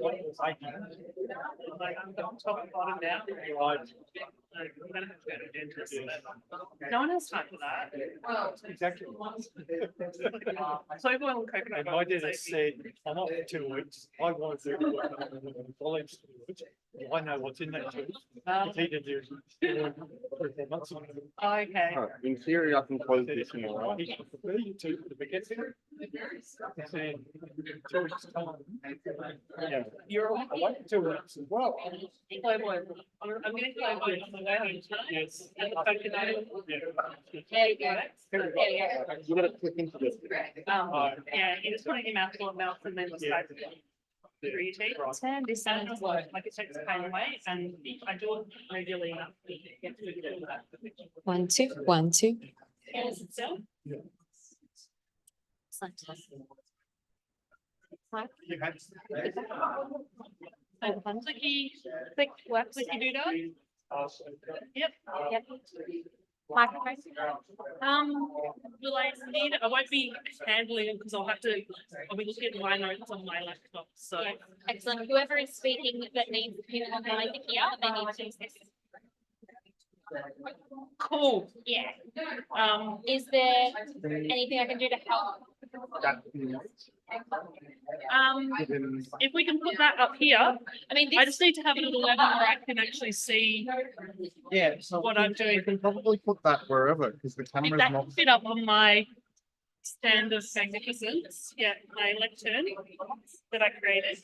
No one has time for that. Exactly. Soy oil and coconut. My dentist said, I'm off for 2 weeks. I want to do college to do it. I know what's in that tooth. He did do 3-4 months ago. Okay. In theory, I can close this tomorrow. He prefer you to the beginning. He said, 2 weeks time. Yeah. You're I wait 2 weeks as well. Soy oil. I'm getting soy oil on the way home tonight. Yes. And the coconut. There you go. There you go. You gotta click into this. Yeah, you just put it in your mouth full of mouth and then just start through your teeth. And this sounds like it takes pain away, and I do it regularly enough to get to do that. 1, 2, 1, 2. So, You had clicky, click, clicky doodle. Yep. Yep. Microphone. Will I need? I won't be handling it because I'll be looking at my notes on my laptop. So Yeah. Excellent. Whoever is speaking that needs people online to hear, they need to. cool. Yeah. Is there anything I can do to help? If we can put that up here, I mean, I this, just need to have it at a level where I can actually see Yeah, so what I'm doing. you can probably put that wherever because the If camera's that not. can fit up on my stand of magnificence, yeah, my lectern that I created.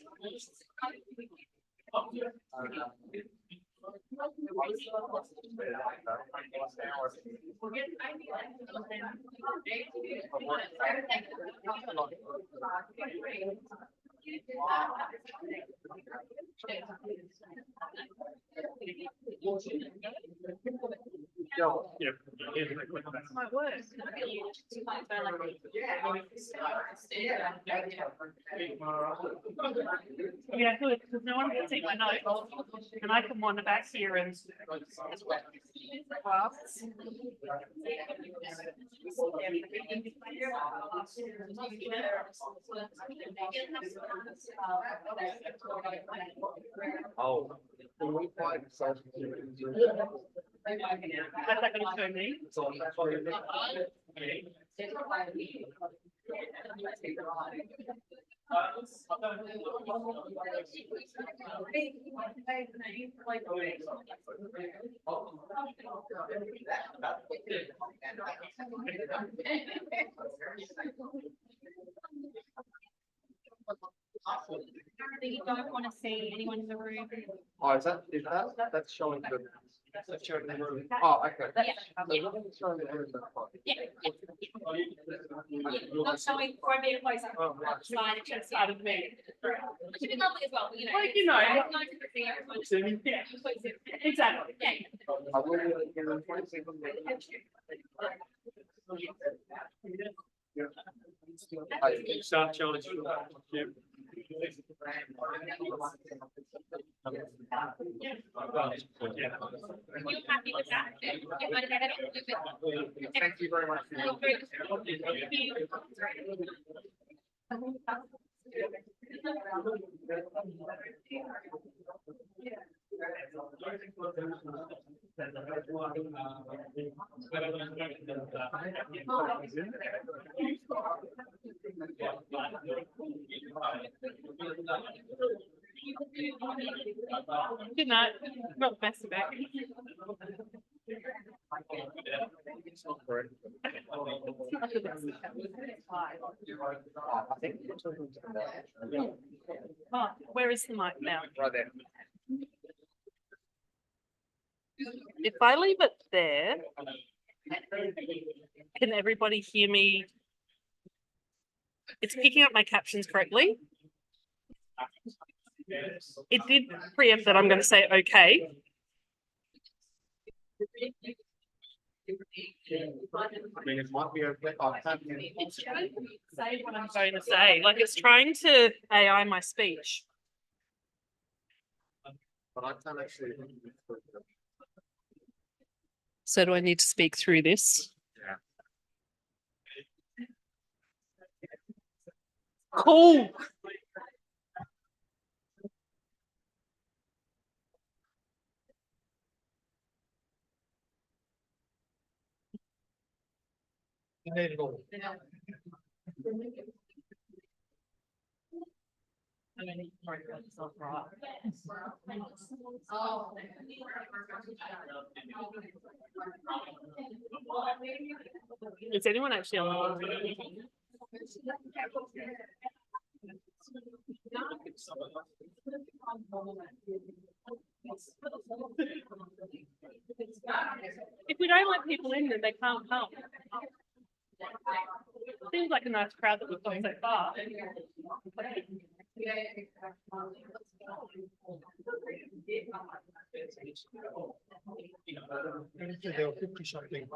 Yeah. Might work. Yeah, good, because no one can see my notes, and I can wander back here and. Oh. How's that going to show me? you don't want to see anyone in the room. Oh, that's showing the. That's showing the room. Oh, okay. Yeah. So what is showing the room? Yeah. Not showing for a bit closer. Oh, right. Slide it to the Out side. of me. Which would be lovely as well, you know. Like, you know. It's nice to see everyone. Yeah, exactly. Yeah. I will be here in 20 seconds. Start challenging. Yeah. You're happy with that? If I get it. Thank you very much. Good night. Not the best of it. Oh, where is the mic now? Right there. If I leave it there, can everybody hear me? It's picking up my captions correctly. It did preempt that I'm going to say okay. I mean, it might be okay. I can't hear. It's trying to say what I'm going to say. Like it's trying to AI my speech. But I can't actually. So do I need to speak through this? Yeah. Cool. You need it all. Is anyone actually on? If we don't let people in, then they can't come. Seems like a nice crowd that we've got so far. There were 50 something.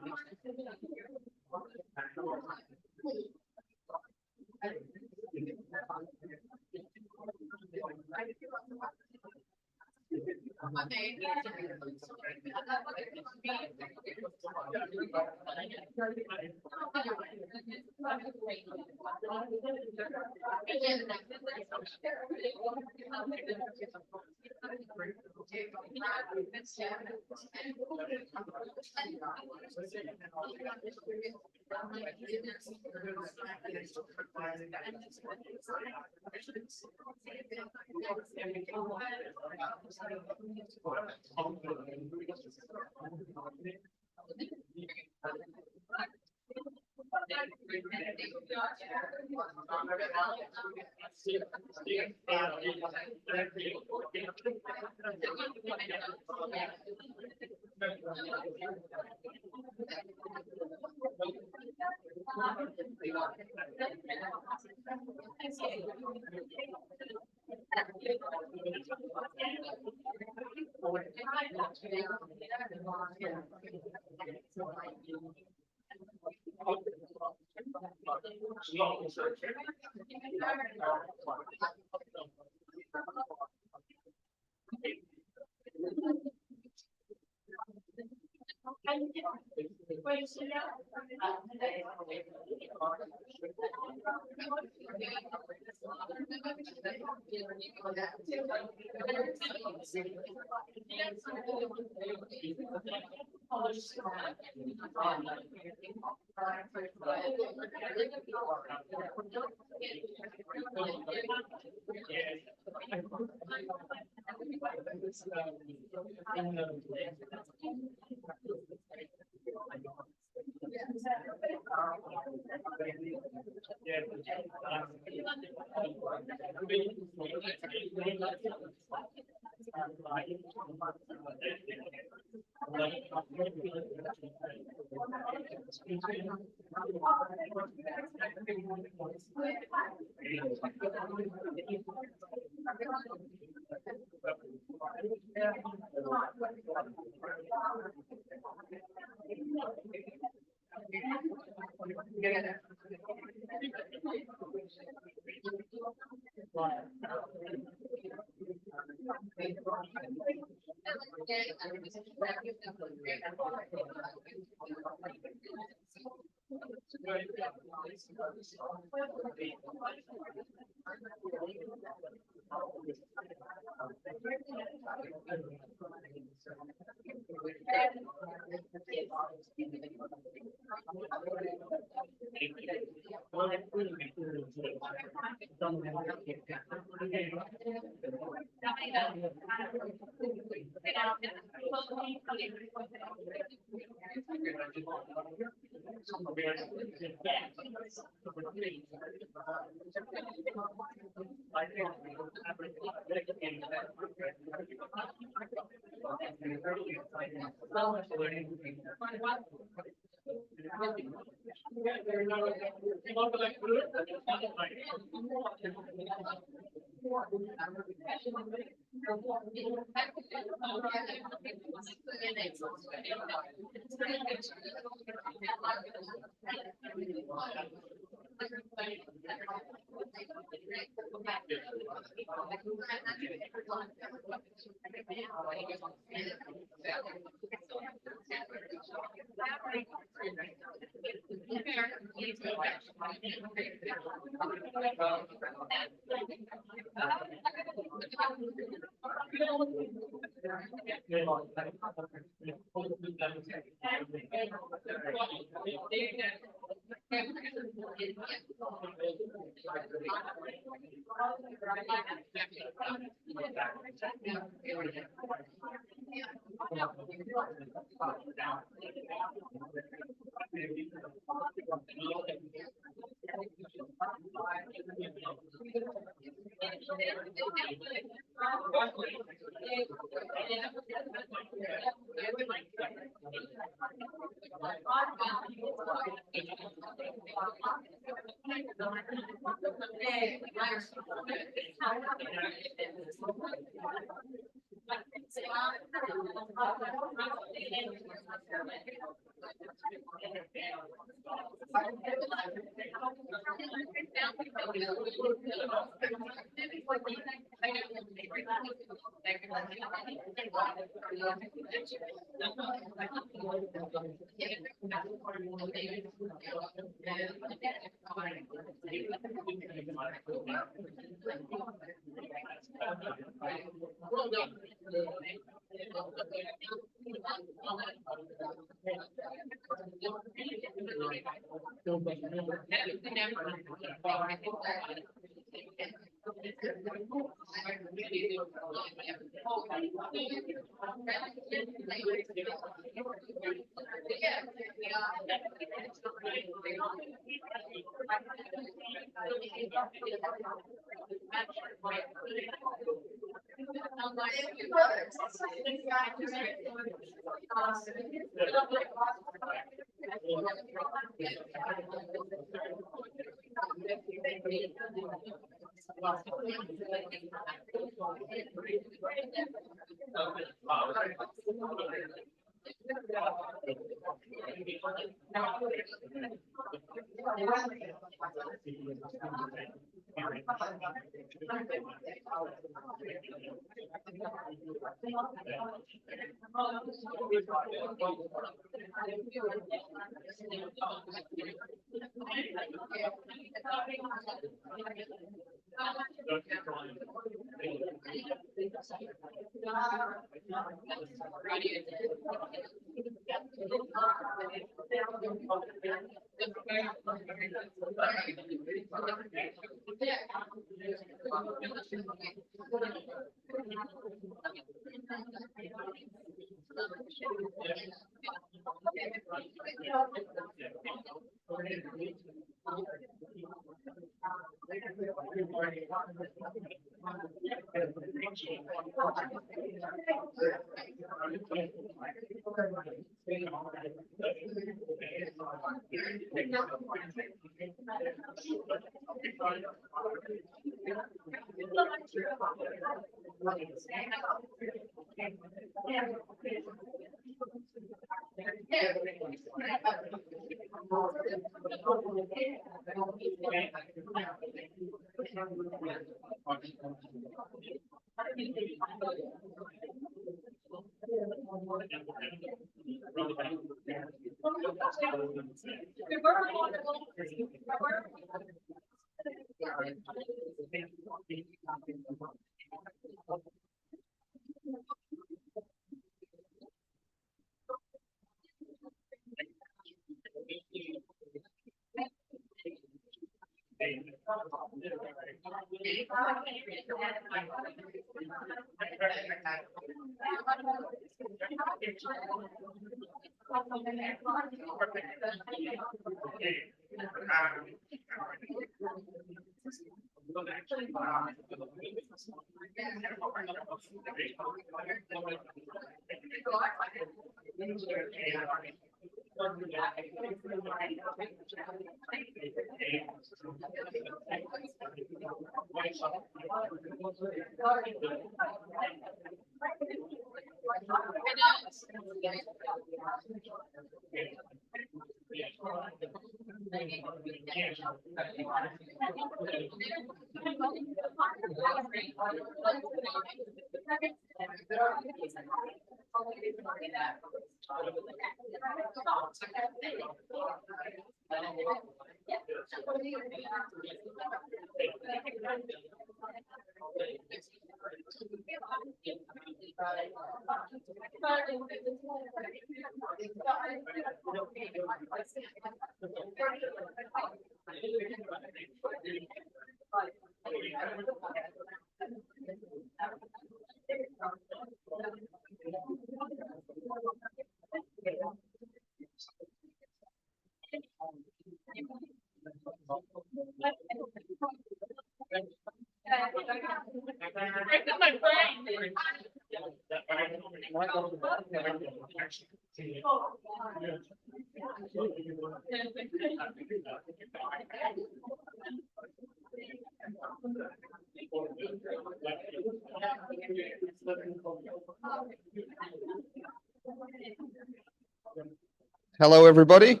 Hello, everybody.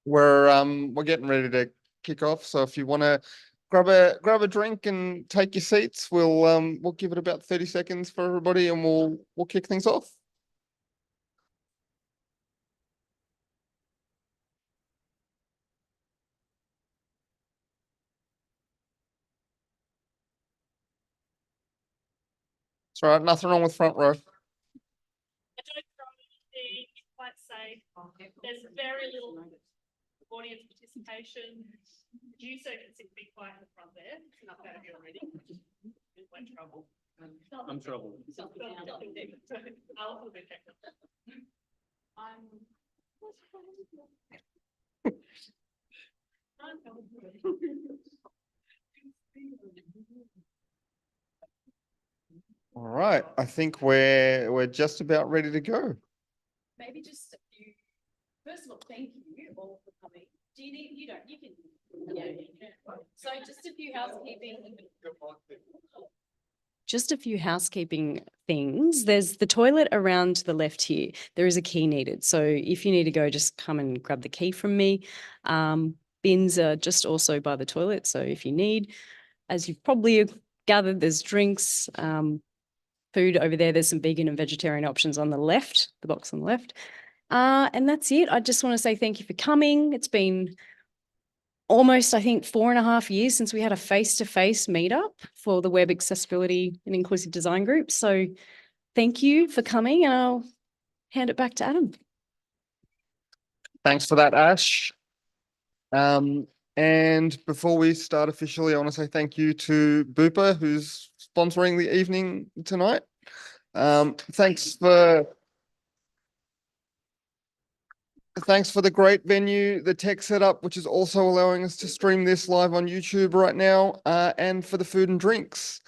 We're getting ready to kick off. So if you want to grab a drink and take your seats, we'll give it about 30 seconds for everybody, and we'll kick things off. It's all right. Nothing wrong with front row. I don't throw anything, it's quite safe. There's very little audience participation. You so can sit be quiet in the front there. It's enough out of you already. There's no trouble. I'm trouble. I'll be checked. All right. I think we're just about ready to go. Maybe just a few, first of all, thank you all for coming. Do you need, you don't, you can, So just a few housekeeping things. There's the toilet around to the left here. There is a key needed. So if you need to go, just come and grab the key from me. Bins are just also by the toilet. So if you need, as you've probably gathered, there's drinks, food over there. There's some vegan and vegetarian options on the left, the box on the left. And that's it. I just want to say thank you for coming. It's been almost, I think, 4.5 years since we had a face-to-face meetup for the Web Accessibility and Inclusive Design Group. So thank you for coming, and I'll hand it back to Adam. Thanks for that, Ash. And before we start officially, I want to say thank you to BUPA, who's sponsoring the evening tonight. Thanks for the great venue, the tech setup, which is also allowing us to stream this live on YouTube right now, and for the food and drinks.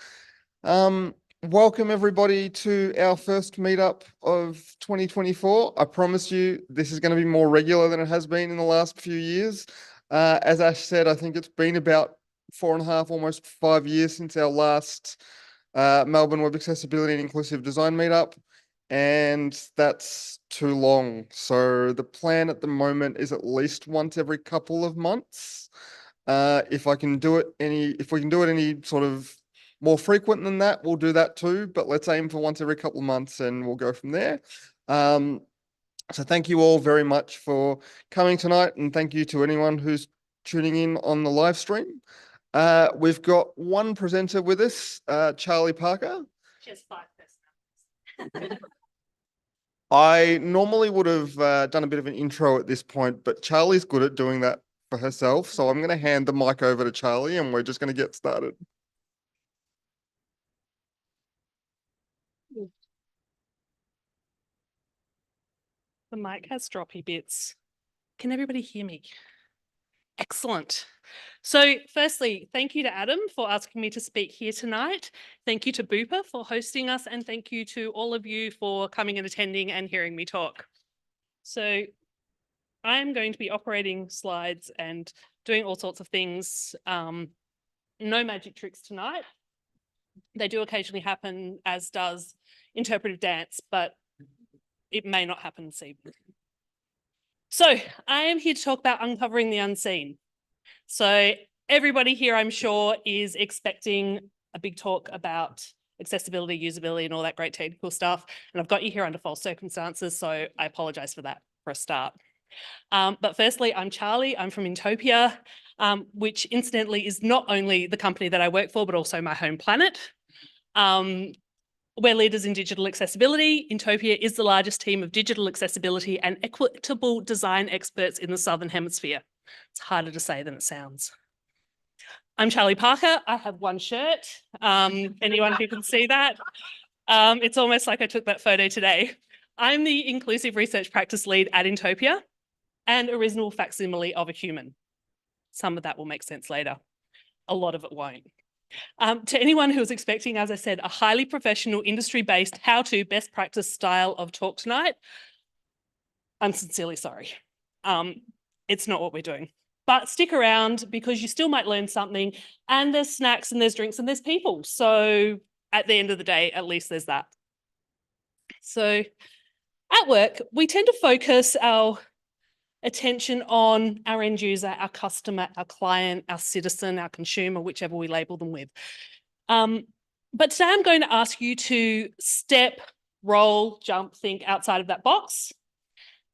Welcome everybody to our first meetup of 2024. I promise you this is going to be more regular than it has been in the last few years. As Ash said, I think it's been about 4.5, almost 5 years since our last Melbourne Web Accessibility and Inclusive Design meetup, and that's too long. So the plan at the moment is at least once every couple of months. If we can do it any sort of more frequent than that, we'll do that too, but let's aim for once every couple of months and we'll go from there. So thank you all very much for coming tonight, and thank you to anyone who's tuning in on the live stream. We've got one presenter with us, Charlii Parker. She has 5 personalities. I normally would have done a bit of an intro at this point, but Charlie's good at doing that for herself. So I'm going to hand the mic over to Charlii and we're just going to get started. The mic has droppy bits. Can everybody hear me? Excellent. So firstly, thank you to Adam for asking me to speak here tonight. Thank you to BUPA for hosting us, and thank you to all of you for coming and attending and hearing me talk. So I am going to be operating slides and doing all sorts of things. No magic tricks tonight. They do occasionally happen, as does interpretive dance, but it may not happen this evening. So I am here to talk about uncovering the unseen. So everybody here, I'm sure, is expecting a big talk about accessibility, usability, and all that great technical stuff. And I've got you here under false circumstances, so I apologize for that for a start. But firstly, I'm Charlii. I'm from Intopia, which incidentally is not only the company that I work for, but also my home planet. We're leaders in digital accessibility. Intopia is the largest team of digital accessibility and equitable design experts in the Southern Hemisphere. It's harder to say than it sounds. I'm Charlii Parker. I have one shirt. Anyone who can see that? It's almost like I took that photo today. I'm the inclusive research practice lead at Intopia and a reasonable facsimile of a human. Some of that will make sense later. A lot of it won't. To anyone who was expecting, as I said, a highly professional, industry-based, how-to, best practice style of talk tonight, I'm sincerely sorry. It's not what we're doing. But stick around because you still might learn something, and there's snacks and there's drinks and there's people. So at the end of the day, at least there's that. So at work, we tend to focus our attention on our end user, our customer, our client, our citizen, our consumer, whichever we label them with. But today I'm going to ask you to step, roll, jump, think outside of that box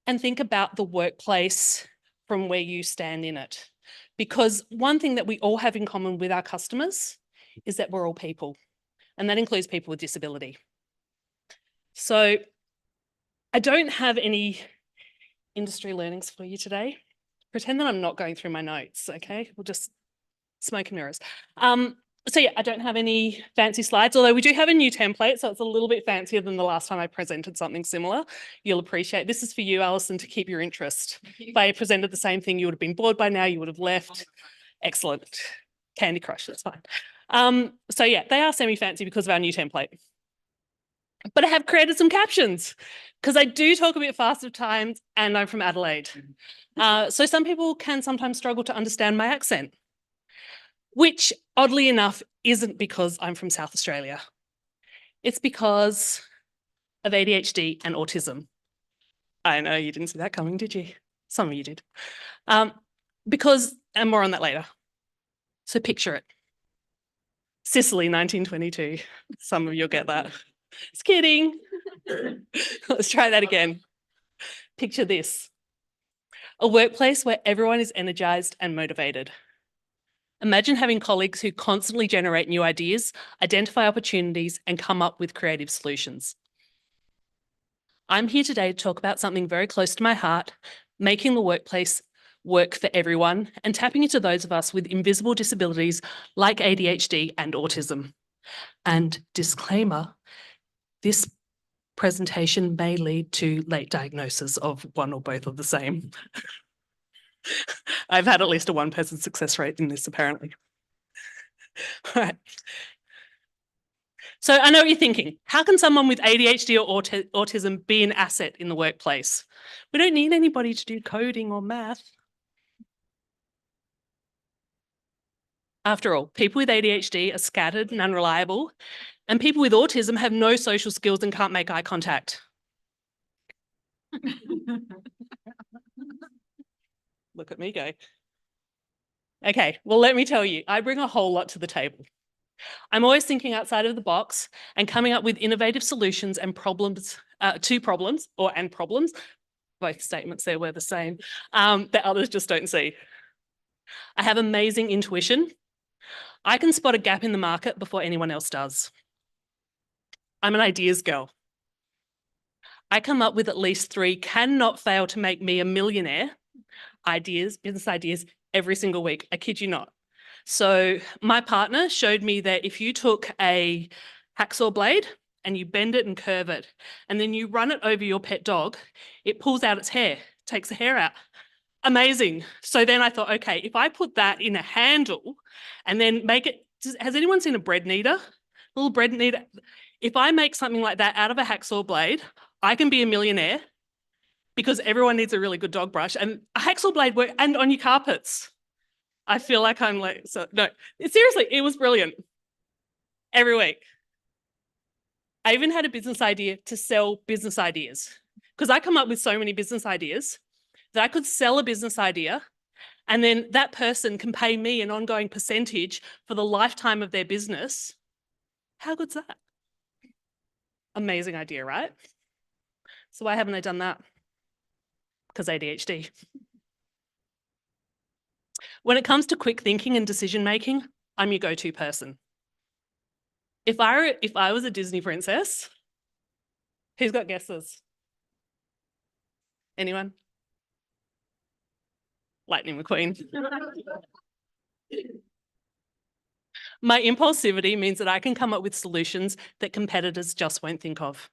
and think about the workplace from where you stand in it. Because one thing that we all have in common with our customers is that we're all people, and that includes people with disability. So I don't have any industry learnings for you today. Pretend that I'm not going through my notes, okay? We'll just smoke and mirrors. So yeah, I don't have any fancy slides, although we do have a new template, so it's a little bit fancier than the last time I presented something similar. You'll appreciate. This is for you, Alison, to keep your interest. If I presented the same thing, you would have been bored by now, you would have left. Excellent. Candy Crush, that's fine. So yeah, they are semi-fancy because of our new template. But I have created some captions because I do talk a bit fast at times and I'm from Adelaide. So some people can sometimes struggle to understand my accent, which oddly enough isn't because I'm from South Australia. It's because of ADHD and autism. I know you didn't see that coming, did you? Some of you did. And more on that later. So picture it. Sicily, 1922. Some of you'll get that. Just kidding. Let's try that again. Picture this. A workplace where everyone is energized and motivated. Imagine having colleagues who constantly generate new ideas, identify opportunities, and come up with creative solutions. I'm here today to talk about something very close to my heart, making the workplace work for everyone and tapping into those of us with invisible disabilities like ADHD and autism. And disclaimer, this presentation may lead to late diagnosis of one or both of the same. I've had at least a 1% success rate in this, apparently. All right. So I know what you're thinking. How can someone with ADHD or autism be an asset in the workplace? We don't need anybody to do coding or math. After all, people with ADHD are scattered and unreliable, and people with autism have no social skills and can't make eye contact. Look at me go. Okay, well, let me tell you, I bring a whole lot to the table. I'm always thinking outside of the box and coming up with innovative solutions and problems to problems, both statements there were the same, that others just don't see. I have amazing intuition. I can spot a gap in the market before anyone else does. I'm an ideas girl. I come up with at least 3 cannot fail to make me a millionaire ideas, business ideas, every single week. I kid you not. So my partner showed me that if you took a hacksaw blade and you bend it and curve it, and then you run it over your pet dog, it pulls out its hair, takes the hair out. Amazing. So then I thought, okay, if I put that in a handle and then make it, has anyone seen a bread kneader? A little bread kneader. If I make something like that out of a hacksaw blade, I can be a millionaire because everyone needs a really good dog brush, and a hacksaw blade works, and on your carpets. I feel like I'm like, so no, seriously, it was brilliant. Every week. I even had a business idea to sell business ideas because I come up with so many business ideas that I could sell a business idea and then that person can pay me an ongoing percentage for the lifetime of their business. How good's that? Amazing idea, right? So why haven't I done that? Because ADHD. When it comes to quick thinking and decision making, I'm your go-to person. If I was a Disney princess, who's got guesses? Anyone? Lightning McQueen. My impulsivity means that I can come up with solutions that competitors just won't think of.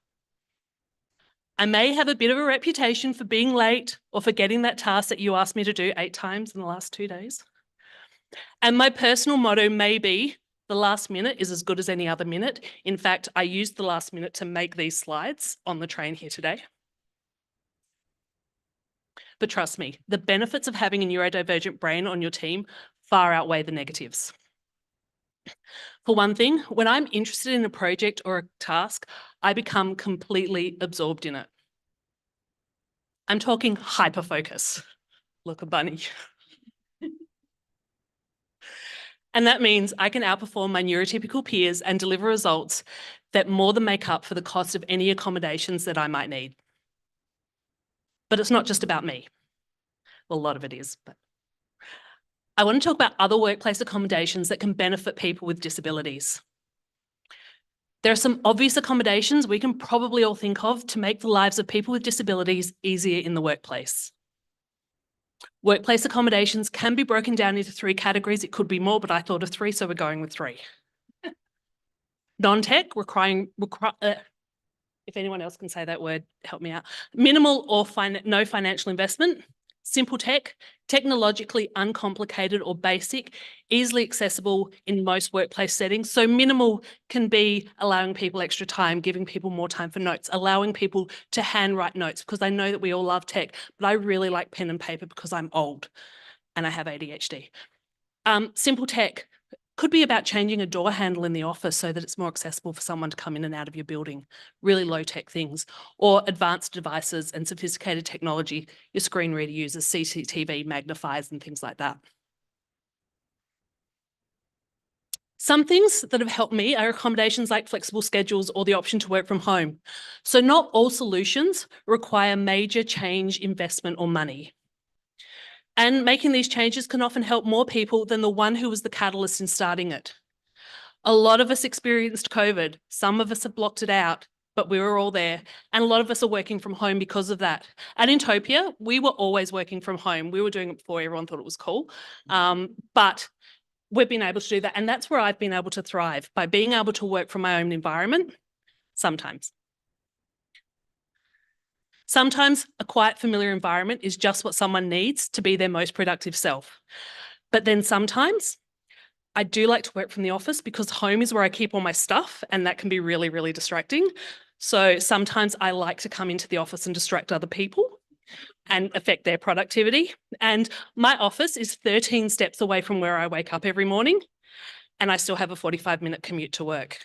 I may have a bit of a reputation for being late or forgetting that task that you asked me to do 8 times in the last 2 days. And my personal motto may be, the last minute is as good as any other minute. In fact, I used the last minute to make these slides on the train here today. But trust me, the benefits of having a neurodivergent brain on your team far outweigh the negatives. For one thing, when I'm interested in a project or a task, I become completely absorbed in it. I'm talking hyper-focus. Look, a bunny. And that means I can outperform my neurotypical peers and deliver results that more than make up for the cost of any accommodations that I might need. But it's not just about me. Well, a lot of it is, but I want to talk about other workplace accommodations that can benefit people with disabilities. There are some obvious accommodations we can probably all think of to make the lives of people with disabilities easier in the workplace. Workplace accommodations can be broken down into 3 categories. It could be more, but I thought of 3, so we're going with 3. Non-tech, requiring, if anyone else can say that word, help me out. Minimal or no financial investment. Simple tech, technologically uncomplicated or basic, easily accessible in most workplace settings. So minimal can be allowing people extra time, giving people more time for notes, allowing people to handwrite notes, because I know that we all love tech, but I really like pen and paper because I'm old and I have ADHD. Simple tech could be about changing a door handle in the office so that it's more accessible for someone to come in and out of your building, really low-tech things, or advanced devices and sophisticated technology. Your screen reader uses CCTV, magnifiers, and things like that. Some things that have helped me are accommodations like flexible schedules or the option to work from home. So not all solutions require major change, investment, or money. And making these changes can often help more people than the one who was the catalyst in starting it. A lot of us experienced COVID. Some of us have blocked it out, but we were all there. And a lot of us are working from home because of that. At Intopia, we were always working from home. We were doing it before everyone thought it was cool. But we've been able to do that. And that's where I've been able to thrive, by being able to work from my own environment sometimes. Sometimes a quiet, familiar environment is just what someone needs to be their most productive self. But then sometimes I do like to work from the office because home is where I keep all my stuff, and that can be really, really distracting. So sometimes I like to come into the office and distract other people and affect their productivity. And my office is 13 steps away from where I wake up every morning, and I still have a 45-minute commute to work.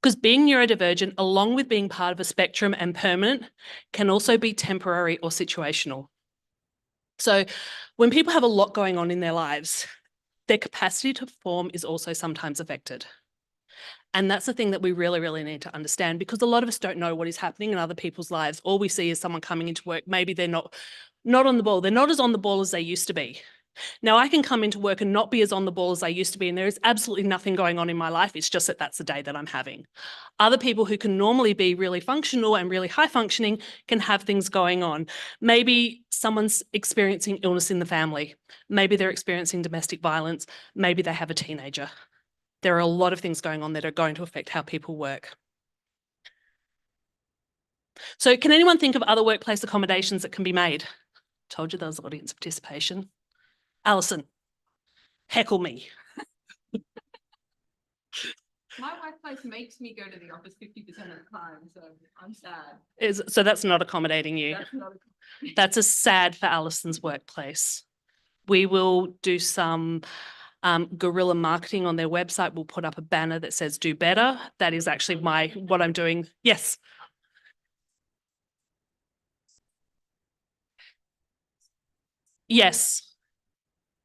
Because being neurodivergent, along with being part of a spectrum and permanent, can also be temporary or situational. So when people have a lot going on in their lives, their capacity to perform is also sometimes affected. And that's the thing that we really, really need to understand, because a lot of us don't know what is happening in other people's lives. All we see is someone coming into work. Maybe they're not on the ball. They're not as on the ball as they used to be. Now, I can come into work and not be as on the ball as I used to be, and there is absolutely nothing going on in my life. It's just that that's the day that I'm having. Other people who can normally be really functional and really high functioning can have things going on. Maybe someone's experiencing illness in the family. Maybe they're experiencing domestic violence. Maybe they have a teenager. There are a lot of things going on that are going to affect how people work. So can anyone think of other workplace accommodations that can be made? Told you there was audience participation. Alison, heckle me. My workplace makes me go to the office 50% of the time, so I'm sad. So that's not accommodating you. That's not That's a sad for Alison's workplace. We will do some guerrilla marketing on their website. We'll put up a banner that says "Do better." That is actually what I'm doing. Yes. Yes.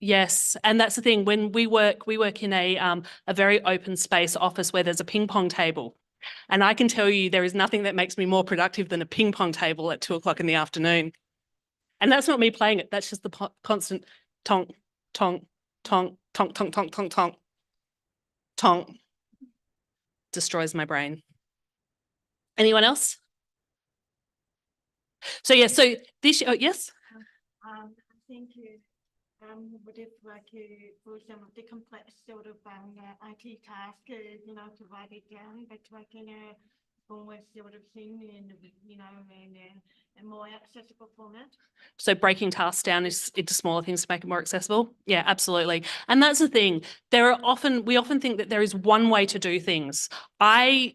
Yes, and that's the thing. When we work in a very open space office where there's a ping pong table, and I can tell you there is nothing that makes me more productive than a ping pong table at 2 o'clock in the afternoon. And that's not me playing it. That's just the constant tonk, tonk, tonk, tonk, tonk, tonk, tonk, tonk, tonk. Destroys my brain. Anyone else? So yeah, so this, oh yes? I think would it like for some of the complex sort of IT tasks, to write it down, but like in a almost sort of thing in, in a more accessible format. So breaking tasks down into smaller things to make it more accessible. Yeah, absolutely. And that's the thing. We often think that there is one way to do things. My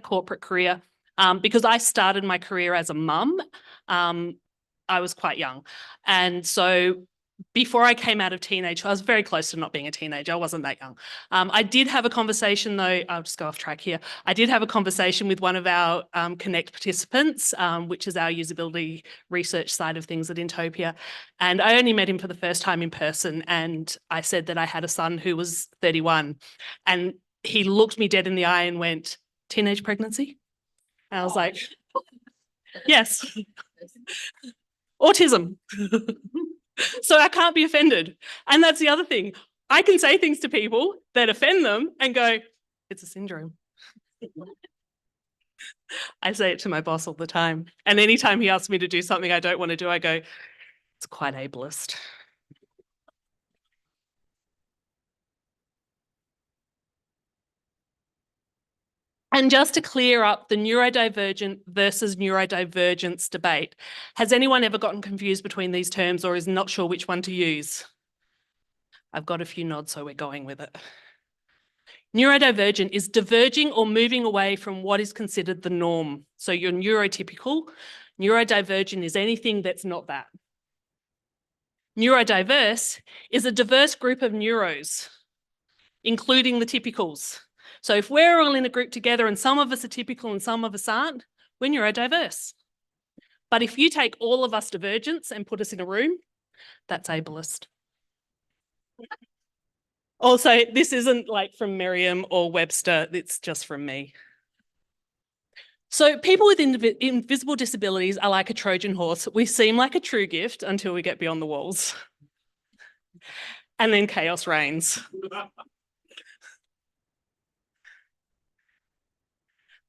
corporate career, because I started my career as a mum. I was quite young. And so before I came out of teenage, I was very close to not being a teenager. I wasn't that young. I did have a conversation though, I'll just go off track here. I did have a conversation with one of our Connect participants, which is our usability research side of things at Intopia. And I only met him for the first time in person. And I said that I had a son who was 31. And he looked me dead in the eye and went, "Teenage pregnancy?" And I was like, yes. Autism. So I can't be offended. And that's the other thing. I can say things to people that offend them and go, "It's a syndrome." I say it to my boss all the time. And anytime he asks me to do something I don't want to do, I go, "It's quite ableist." And just to clear up the neurodivergent versus neurodivergence debate, has anyone ever gotten confused between these terms or is not sure which one to use? I've got a few nods, so we're going with it. Neurodivergent is diverging or moving away from what is considered the norm. So you're neurotypical. Neurodivergent is anything that's not that. Neurodiverse is a diverse group of neuros, including the typicals. So if we're all in a group together and some of us are typical and some of us aren't, we're neurodiverse. But if you take all of us divergents and put us in a room, that's ableist. Also, this isn't like from Merriam or Webster, it's just from me. So people with invisible disabilities are like a Trojan horse. We seem like a true gift until we get beyond the walls. And then chaos reigns.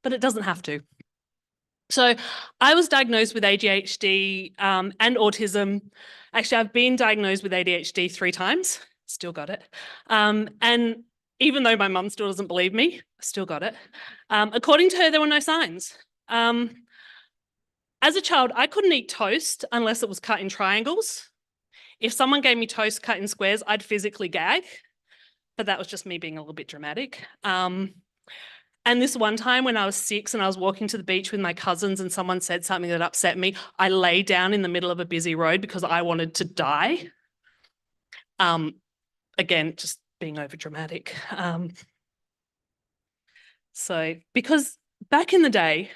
But it doesn't have to. So I was diagnosed with ADHD and autism. Actually, I've been diagnosed with ADHD 3 times, still got it. And even though my mum still doesn't believe me, I still got it. According to her, there were no signs. As a child, I couldn't eat toast unless it was cut in triangles. If someone gave me toast cut in squares, I'd physically gag, but that was just me being a little bit dramatic. And this one time when I was 6 and I was walking to the beach with my cousins and someone said something that upset me, I lay down in the middle of a busy road because I wanted to die. Again, just being over dramatic. So because back in the day,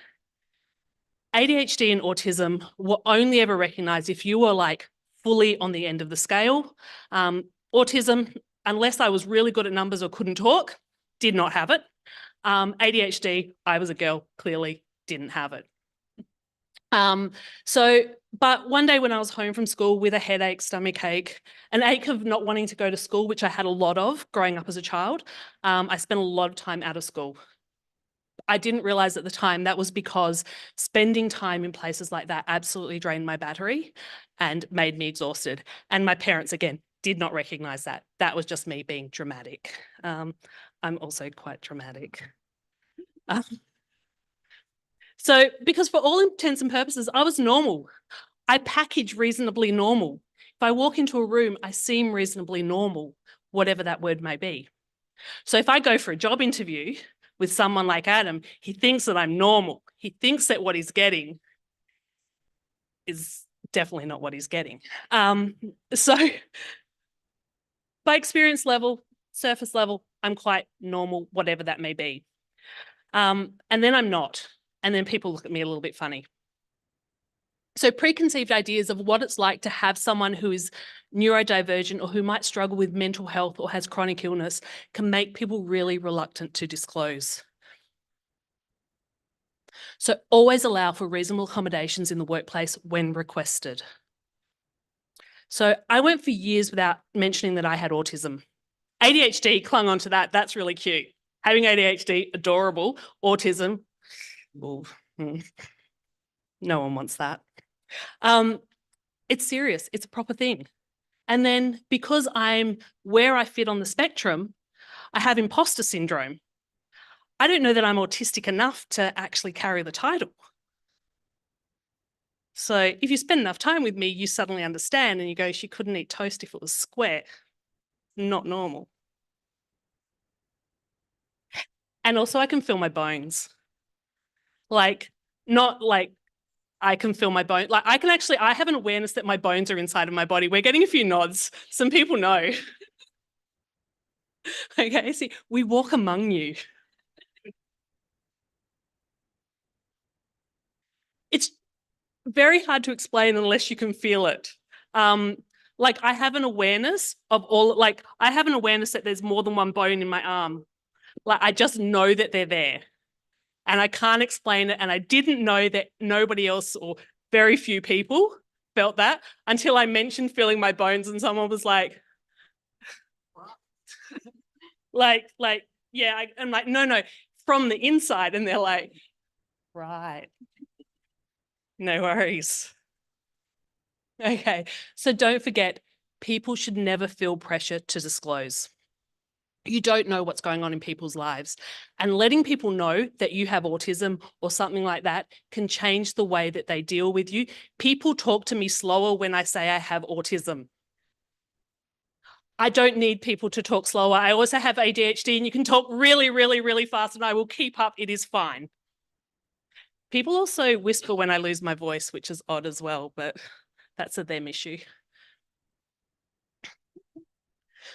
ADHD and autism were only ever recognised if you were like fully on the end of the scale. Autism, unless I was really good at numbers or couldn't talk, did not have it. ADHD, I was a girl, clearly didn't have it. But one day when I was home from school with a headache, stomach ache, an ache of not wanting to go to school, which I had a lot of growing up as a child, I spent a lot of time out of school. I didn't realize at the time that was because spending time in places like that absolutely drained my battery and made me exhausted. And my parents, again, did not recognize that. That was just me being dramatic. I'm also quite dramatic. So because for all intents and purposes, I was normal. I package reasonably normal. If I walk into a room, I seem reasonably normal, whatever that word may be. So if I go for a job interview with someone like Adam, he thinks that I'm normal. He thinks that what he's getting is definitely not what he's getting. So by experience level, surface level, I'm quite normal, whatever that may be. And then I'm not. And then people look at me a little bit funny. So preconceived ideas of what it's like to have someone who is neurodivergent or who might struggle with mental health or has chronic illness can make people really reluctant to disclose. So always allow for reasonable accommodations in the workplace when requested. So I went for years without mentioning that I had autism. ADHD clung onto that. That's really cute. Having ADHD, adorable. Autism, well, no one wants that. It's serious. It's a proper thing. And then because I'm where I fit on the spectrum, I have imposter syndrome. I don't know that I'm autistic enough to actually carry the title. So if you spend enough time with me, you suddenly understand and you go, she couldn't eat toast if it was square. Not normal. And also I can feel my bones. Like, not like I can feel my bone. Like I have an awareness that my bones are inside of my body. We're getting a few nods. Some people know. Okay, see, we walk among you. It's very hard to explain unless you can feel it. Like I have an awareness of I have an awareness that there's more than one bone in my arm. Like I just know that they're there. And I can't explain it. And I didn't know that nobody else or very few people felt that until I mentioned feeling my bones and someone was like, yeah, I'm like, no, from the inside. And they're like, right, no worries. Okay, so don't forget, people should never feel pressure to disclose. You don't know what's going on in people's lives, and letting people know that you have autism or something like that can change the way that they deal with you. People talk to me slower when I say I have autism. I don't need people to talk slower. I also have ADHD and you can talk really, really, really fast and I will keep up. It is fine. People also whisper when I lose my voice, which is odd as well, but that's a them issue.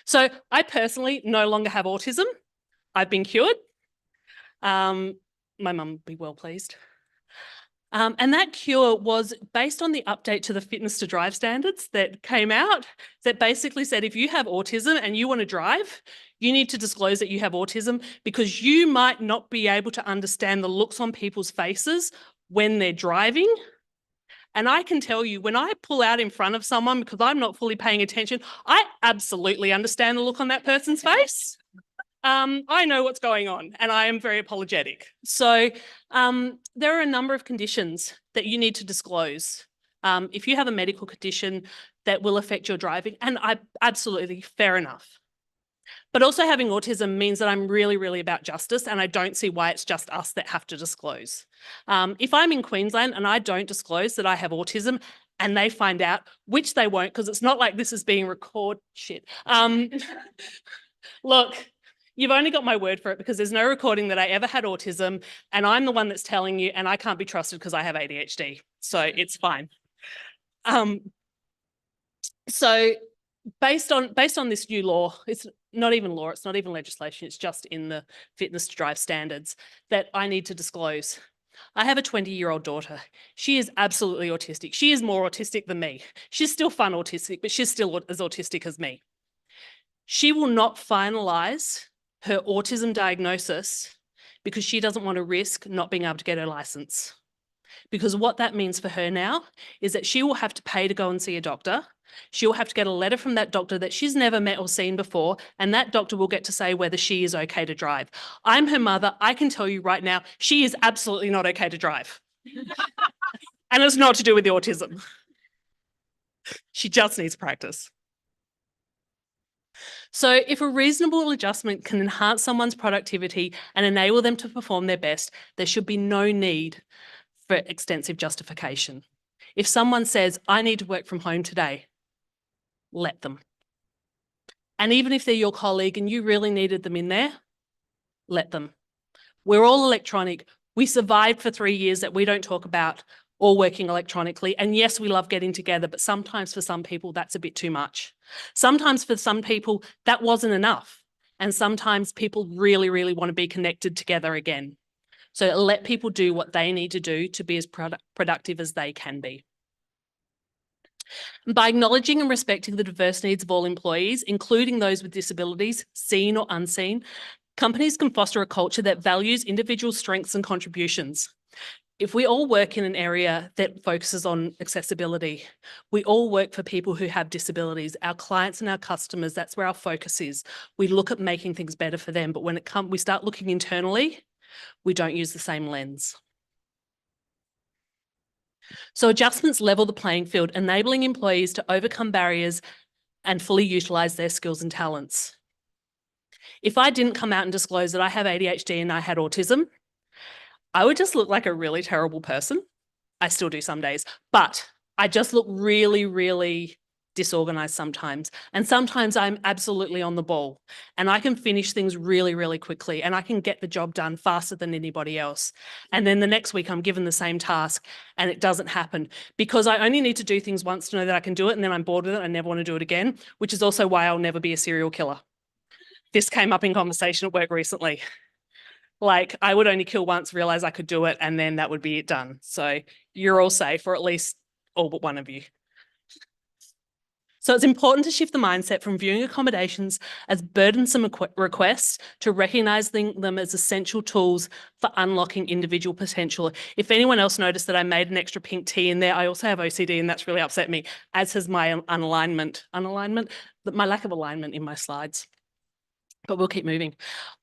So I personally no longer have autism. I've been cured. My mum would be well pleased. And that cure was based on the update to the fitness to drive standards that came out that basically said if you have autism and you want to drive, You need to disclose that you have autism because you might not be able to understand the looks on people's faces when they're driving. And I can tell you, when I pull out in front of someone because I'm not fully paying attention, I absolutely understand the look on that person's face. I know what's going on and I am very apologetic. So there are a number of conditions that you need to disclose. If you have a medical condition that will affect your driving, and absolutely fair enough. But also having autism means that I'm really, really about justice, and I don't see why it's just us that have to disclose. If I'm in Queensland and I don't disclose that I have autism and they find out, which they won't, because it's not like this is being recorded. Shit. Look, you've only got my word for it because there's no recording that I ever had autism, and I'm the one that's telling you, and I can't be trusted because I have ADHD. So it's fine. So based on this new law, it's not even law, it's not even legislation, it's just in the fitness to drive standards that I need to disclose. I have a 20-year-old daughter. She is absolutely autistic. She is more autistic than me. She's still fun autistic, but she's still as autistic as me. She will not finalise her autism diagnosis because she doesn't want to risk not being able to get her licence. Because what that means for her now is that she will have to pay to go and see a doctor. She'll have to get a letter from that doctor that she's never met or seen before, and that doctor will get to say whether she is okay to drive. I'm her mother. I can tell you right now, she is absolutely not okay to drive. And it's not to do with the autism. She just needs practice. So if a reasonable adjustment can enhance someone's productivity and enable them to perform their best, there should be no need for extensive justification. If someone says, I need to work from home today, let them. And even if they're your colleague and you really needed them in there, let them. We're all electronic. We survived for 3 years that we don't talk about, all working electronically. And yes, we love getting together, but sometimes for some people, that's a bit too much. Sometimes for some people, that wasn't enough. And sometimes people really, really want to be connected together again. So let people do what they need to do to be as productive as they can be. By acknowledging and respecting the diverse needs of all employees, including those with disabilities, seen or unseen, companies can foster a culture that values individual strengths and contributions. If we all work in an area that focuses on accessibility, we all work for people who have disabilities, our clients and our customers, that's where our focus is. We look at making things better for them, but when we start looking internally, we don't use the same lens. So adjustments level the playing field, enabling employees to overcome barriers and fully utilise their skills and talents. If I didn't come out and disclose that I have ADHD and I had autism, I would just look like a really terrible person. I still do some days, but I just look really, really disorganized sometimes. And sometimes I'm absolutely on the ball and I can finish things really, really quickly and I can get the job done faster than anybody else. And then the next week I'm given the same task and it doesn't happen because I only need to do things once to know that I can do it and then I'm bored with it. I never want to do it again, which is also why I'll never be a serial killer. This came up in conversation at work recently. Like I would only kill once, realize I could do it, and then that would be it done. So you're all safe, or at least all but one of you. So it's important to shift the mindset from viewing accommodations as burdensome requests to recognising them as essential tools for unlocking individual potential. If anyone else noticed that I made an extra pink tea in there, I also have OCD and that's really upset me, as has my my lack of alignment in my slides. But we'll keep moving.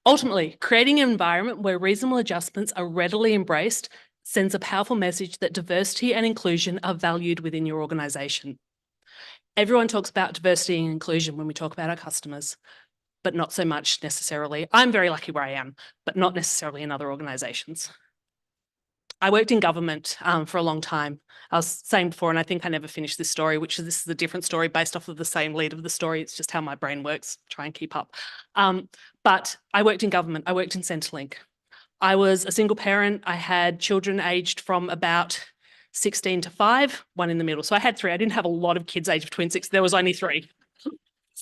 Ultimately, creating an environment where reasonable adjustments are readily embraced sends a powerful message that diversity and inclusion are valued within your organisation. Everyone talks about diversity and inclusion when we talk about our customers, but not so much necessarily. I'm very lucky where I am, but not necessarily in other organisations. I worked in government for a long time. I was saying before, and I think I never finished this story, this is a different story based off of the same lead of the story. It's just how my brain works, try and keep up. But I worked in government. I worked in Centrelink. I was a single parent. I had children aged from about 16 to 5, one in the middle. So I had 3. I didn't have a lot of kids aged between 6. There was only 3.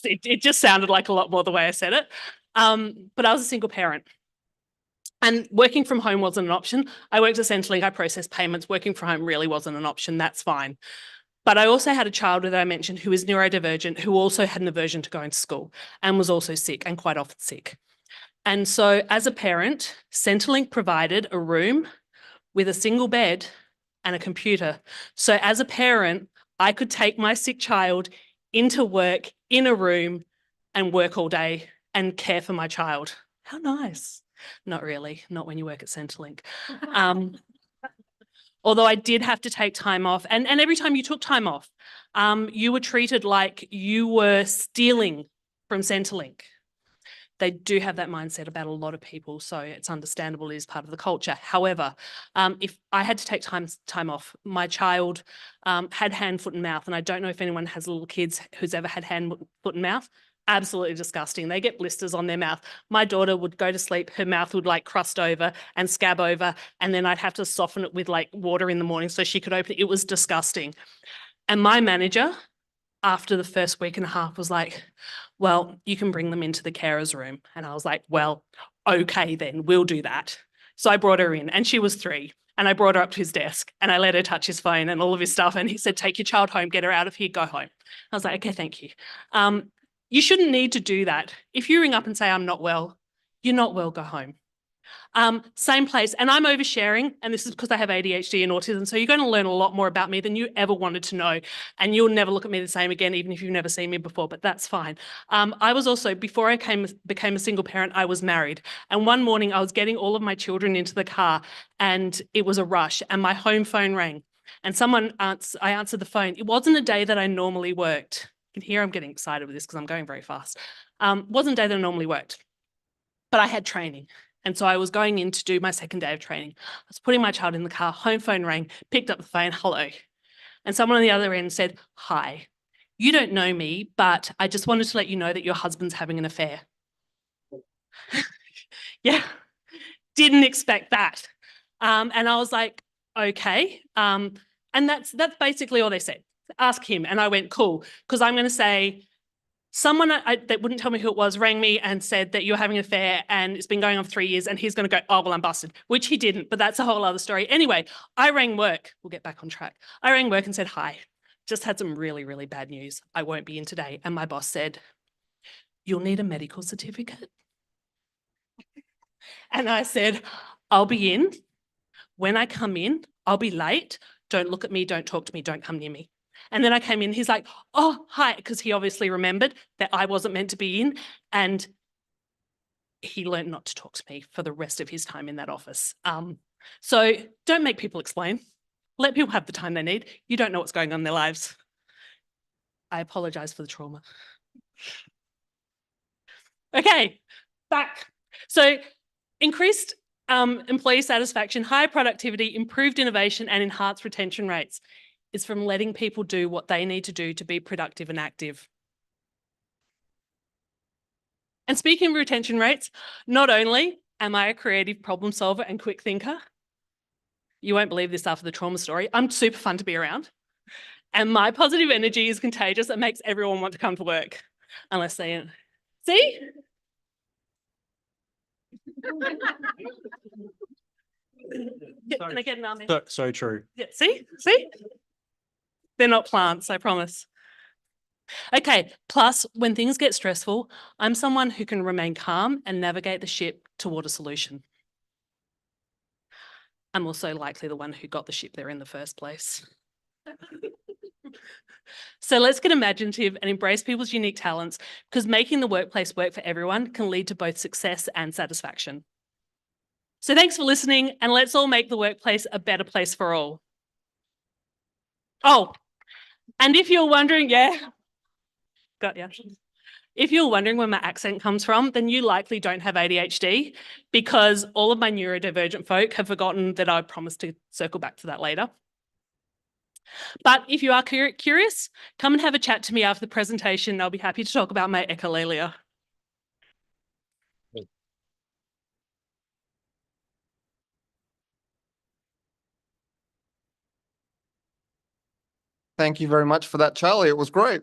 It just sounded like a lot more the way I said it. But I was a single parent. And working from home wasn't an option. I worked at Centrelink, I processed payments. Working from home really wasn't an option. That's fine. But I also had a child that I mentioned who is neurodivergent, who also had an aversion to going to school and was also sick and quite often sick. And so as a parent, Centrelink provided a room with a single bed and a computer. So as a parent, I could take my sick child into work in a room and work all day and care for my child. How nice. Not really, not when you work at Centrelink. Although I did have to take time off. And every time you took time off, you were treated like you were stealing from Centrelink. They do have that mindset about a lot of people, so it's understandable, it is part of the culture. However, if I had to take time off, my child had hand, foot and mouth, and I don't know if anyone has little kids who's ever had hand, foot and mouth. Absolutely disgusting. They get blisters on their mouth. My daughter would go to sleep, her mouth would like crust over and scab over, and then I'd have to soften it with like water in the morning so she could open it. It was disgusting. And my manager, after the first week and a half, was like, well, you can bring them into the carers room. And I was like, well, okay, then we'll do that. So I brought her in and she was 3. And I brought her up to his desk and I let her touch his phone and all of his stuff. And he said, take your child home, get her out of here, go home. I was like, okay, thank you. You shouldn't need to do that. If you ring up and say, I'm not well, you're not well, go home. Same place, and I'm oversharing, and this is because I have ADHD and autism, so you're going to learn a lot more about me than you ever wanted to know, and you'll never look at me the same again, even if you've never seen me before, but that's fine. I was also, before I became a single parent, I was married, and one morning I was getting all of my children into the car, and it was a rush, and my home phone rang, and I answered the phone. It wasn't a day that I normally worked. You can hear I'm getting excited with this because I'm going very fast. Wasn't a day that I normally worked, but I had training. And so I was going in to do my second day of training. I was putting my child in the car, home phone rang, picked up the phone, hello. And someone on the other end said, hi, you don't know me, but I just wanted to let you know that your husband's having an affair. Yeah, didn't expect that. And I was like, okay. And that's basically all they said. Ask him. And I went, cool, because I'm going to say, someone that wouldn't tell me who it was rang me and said that you're having an affair and it's been going on for 3 years, and he's going to go, oh, well, I'm busted, which he didn't, but that's a whole other story. Anyway, I rang work. We'll get back on track. I rang work and said, hi, just had some really, really bad news. I won't be in today. And my boss said, you'll need a medical certificate. And I said, I'll be in. When I come in, I'll be late. Don't look at me. Don't talk to me. Don't come near me. And then I came in, he's like, oh, hi, because he obviously remembered that I wasn't meant to be in, and he learned not to talk to me for the rest of his time in that office. So don't make people explain. Let people have the time they need. You don't know what's going on in their lives. I apologise for the trauma. Okay, back. So increased employee satisfaction, higher productivity, improved innovation, and enhanced retention rates is from letting people do what they need to do to be productive and active. And speaking of retention rates, not only am I a creative problem solver and quick thinker, you won't believe this after the trauma story, I'm super fun to be around. And my positive energy is contagious. It makes everyone want to come to work, unless they, see? Can I get an arm in? So true. Yeah, see? They're not plants, I promise. Okay, plus when things get stressful, I'm someone who can remain calm and navigate the ship toward a solution. I'm also likely the one who got the ship there in the first place. So let's get imaginative and embrace people's unique talents, because making the workplace work for everyone can lead to both success and satisfaction. So thanks for listening, and let's all make the workplace a better place for all. Oh, and if you're wondering, yeah, got ya. If you're wondering where my accent comes from, then you likely don't have ADHD, because all of my neurodivergent folk have forgotten that I promised to circle back to that later. But if you are curious, come and have a chat to me after the presentation. I'll be happy to talk about my echolalia. Thank you very much for that, Charlie. It was great.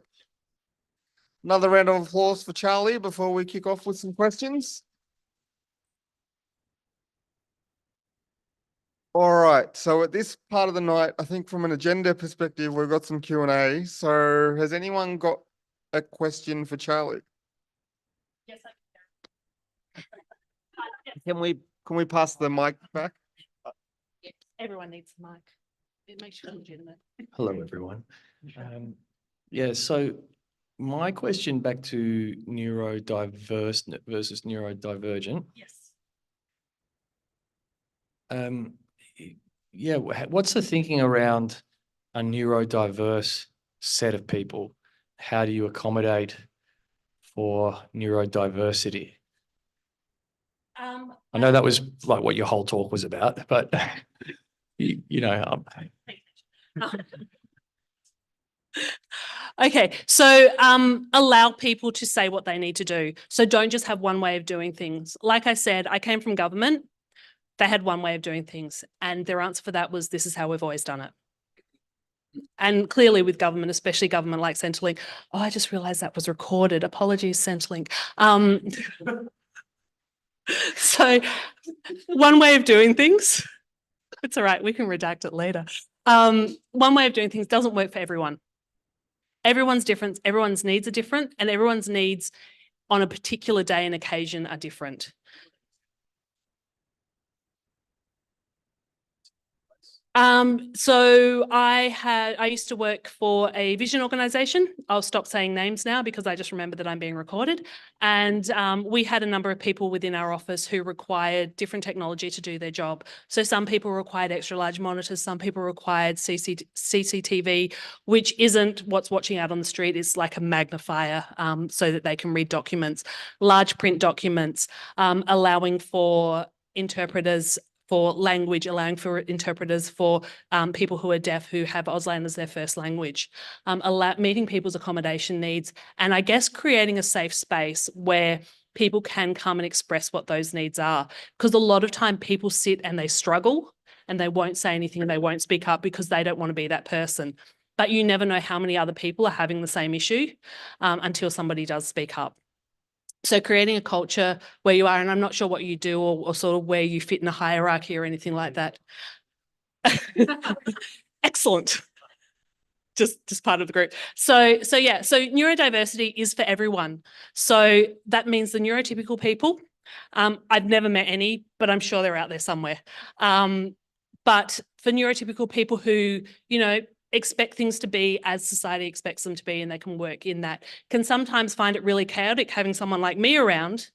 Another round of applause for Charlie before we kick off with some questions. All right, so at this part of the night, I think from an agenda perspective, we've got some Q&A. So has anyone got a question for Charlie? Yes, I Can we pass the mic back? Everyone needs the mic. It makes you legitimate. Hello, everyone. Yeah, so my question back to neurodiverse versus neurodivergent. Yes. Yeah, what's the thinking around a neurodiverse set of people? How do you accommodate for neurodiversity? I know that was like what your whole talk was about, but you know, Okay, so allow people to say what they need to do. So don't just have one way of doing things. Like I said, I came from government. They had one way of doing things, and their answer for that was, this is how we've always done it. And clearly with government, especially government like Centrelink, oh, I just realised that was recorded. Apologies, Centrelink. So one way of doing things, it's all right, we can redact it later. One way of doing things doesn't work for everyone. Everyone's different, everyone's needs are different, and everyone's needs on a particular day and occasion are different. So I used to work for a vision organisation. I'll stop saying names now because I just remember that I'm being recorded. And we had a number of people within our office who required different technology to do their job. So some people required extra large monitors, some people required CCTV, which isn't what's watching out on the street. It's like a magnifier so that they can read documents, large print documents, allowing for interpreters for language, allowing for interpreters for people who are deaf who have Auslan as their first language, meeting people's accommodation needs, and I guess creating a safe space where people can come and express what those needs are. Because a lot of time people sit and they struggle and they won't say anything and they won't speak up because they don't want to be that person. But you never know how many other people are having the same issue until somebody does speak up. So creating a culture where you are, and I'm not sure what you do or sort of where you fit in a hierarchy or anything like that. Excellent. Just part of the group. So neurodiversity is for everyone. So that means the neurotypical people, I've never met any, but I'm sure they're out there somewhere. But for neurotypical people who, you know, expect things to be as society expects them to be and they can work in that, can sometimes find it really chaotic having someone like me around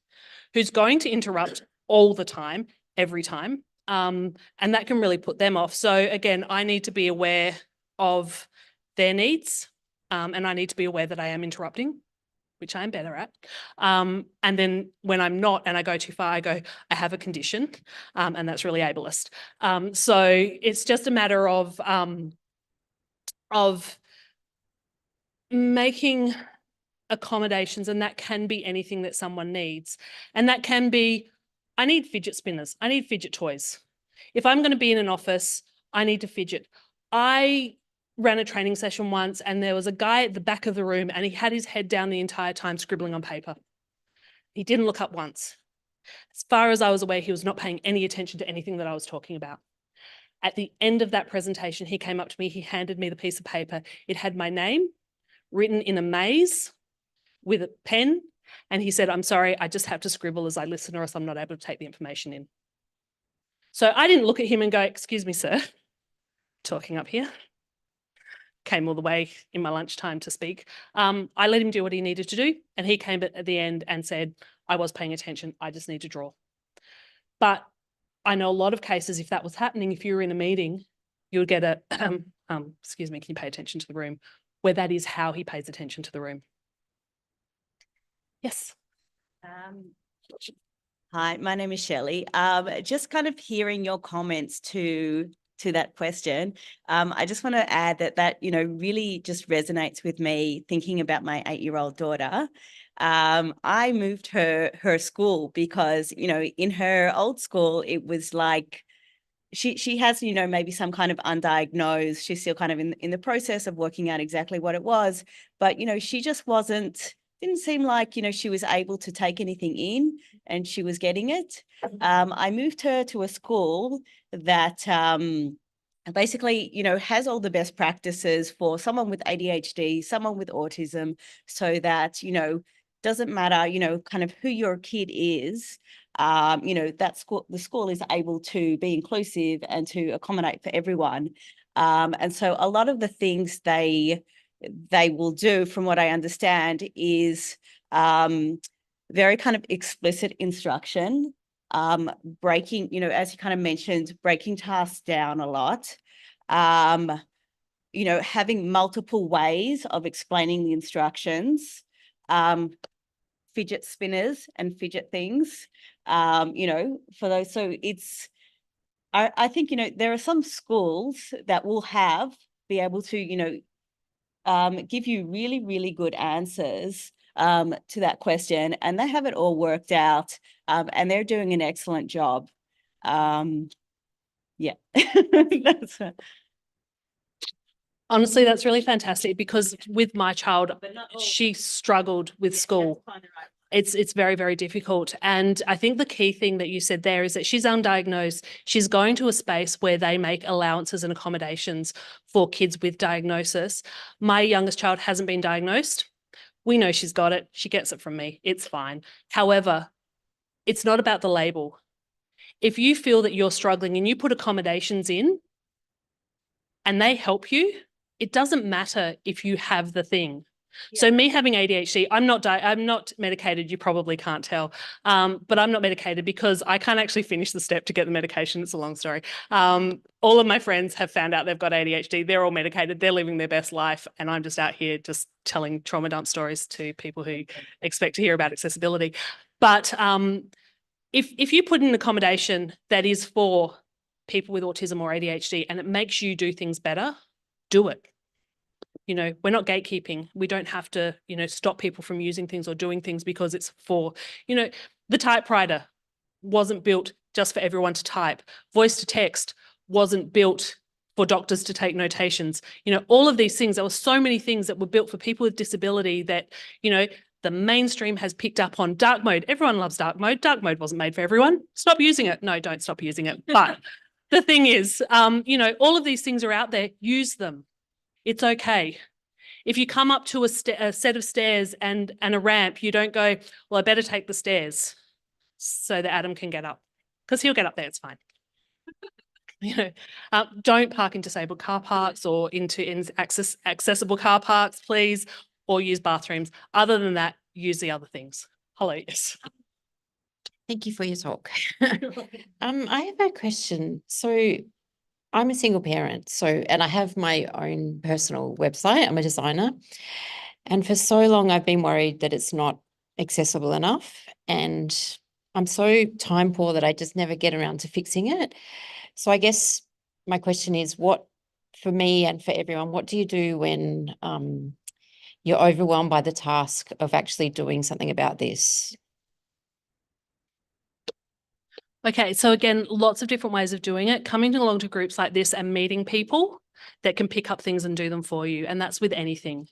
who's going to interrupt all the time, every time, and that can really put them off. So again, I need to be aware of their needs and I need to be aware that I am interrupting, which I'm better at. And then when I'm not and I go too far, I go, I have a condition and that's really ableist. So it's just a matter of making accommodations, and that can be anything that someone needs. And that can be, I need fidget spinners, I need fidget toys. If I'm going to be in an office, I need to fidget. I ran a training session once and there was a guy at the back of the room and he had his head down the entire time scribbling on paper. He didn't look up once. As far as I was aware, he was not paying any attention to anything that I was talking about. At the end of that presentation, he came up to me, he handed me the piece of paper. It had my name written in a maze with a pen. And he said, I'm sorry, I just have to scribble as I listen or else I'm not able to take the information in. So I didn't look at him and go, excuse me, sir, talking up here. Came all the way in my lunchtime to speak. I let him do what he needed to do. And he came at the end and said, I was paying attention, I just need to draw. But I know a lot of cases, if that was happening, if you were in a meeting, you would get a, excuse me, can you pay attention to the room? Where that is how he pays attention to the room. Yes. Hi, my name is Shelley. Just kind of hearing your comments to that question, I just want to add that you know, really just resonates with me thinking about my 8-year-old daughter. I moved her school because, you know, in her old school, it was like she has, you know, maybe some kind of undiagnosed, she's still kind of in the process of working out exactly what it was, but, you know, she just wasn't didn't seem like, she was able to take anything in and she was getting it. I moved her to a school that basically, has all the best practices for someone with ADHD, someone with autism, so that, doesn't matter, kind of who your kid is, the school is able to be inclusive and to accommodate for everyone. And so a lot of the things they will do, from what I understand, is very kind of explicit instruction, breaking, as you kind of mentioned, breaking tasks down a lot, having multiple ways of explaining the instructions, fidget spinners and fidget things, for those. So I think, there are some schools that will be able to, give you really, really good answers to that question, and they have it all worked out, and they're doing an excellent job. Yeah. That's it. Honestly, that's really fantastic, because with my child, she struggled with school. It's very, very difficult. And I think the key thing that you said there is that she's undiagnosed. She's going to a space where they make allowances and accommodations for kids with diagnosis. My youngest child hasn't been diagnosed. We know she's got it. She gets it from me. It's fine. However, it's not about the label. If you feel that you're struggling and you put accommodations in and they help you, it doesn't matter if you have the thing. So me having ADHD, I'm not medicated. You probably can't tell, but I'm not medicated because I can't actually finish the step to get the medication. It's a long story. All of my friends have found out they've got ADHD. They're all medicated. They're living their best life, and I'm just out here just telling trauma dump stories to people who expect to hear about accessibility. But if you put in an accommodation that is for people with autism or ADHD and it makes you do things better, do it. We're not gatekeeping. We don't have to, stop people from using things or doing things because it's for, the typewriter wasn't built just for everyone to type. Voice to text wasn't built for doctors to take notations. All of these things, there were so many things that were built for people with disability that, the mainstream has picked up on. Dark mode. Everyone loves dark mode. Dark mode wasn't made for everyone. Stop using it. No, don't stop using it. But the thing is, all of these things are out there. Use them. It's okay. If you come up to a set of stairs and a ramp, you don't go, well, I better take the stairs so that Adam can get up, because he'll get up there. It's fine. Don't park in disabled car parks or in accessible car parks, please, or use bathrooms. Other than that, use the other things. Hello, yes. Thank you for your talk. I have a question. So I'm a single parent, and I have my own personal website. I'm a designer. And for so long, I've been worried that it's not accessible enough. And I'm so time poor that I just never get around to fixing it. So I guess my question is, for me and for everyone, what do you do when you're overwhelmed by the task of actually doing something about this? Okay, so again, lots of different ways of doing it. Coming along to groups like this and meeting people that can pick up things and do them for you. And that's with anything,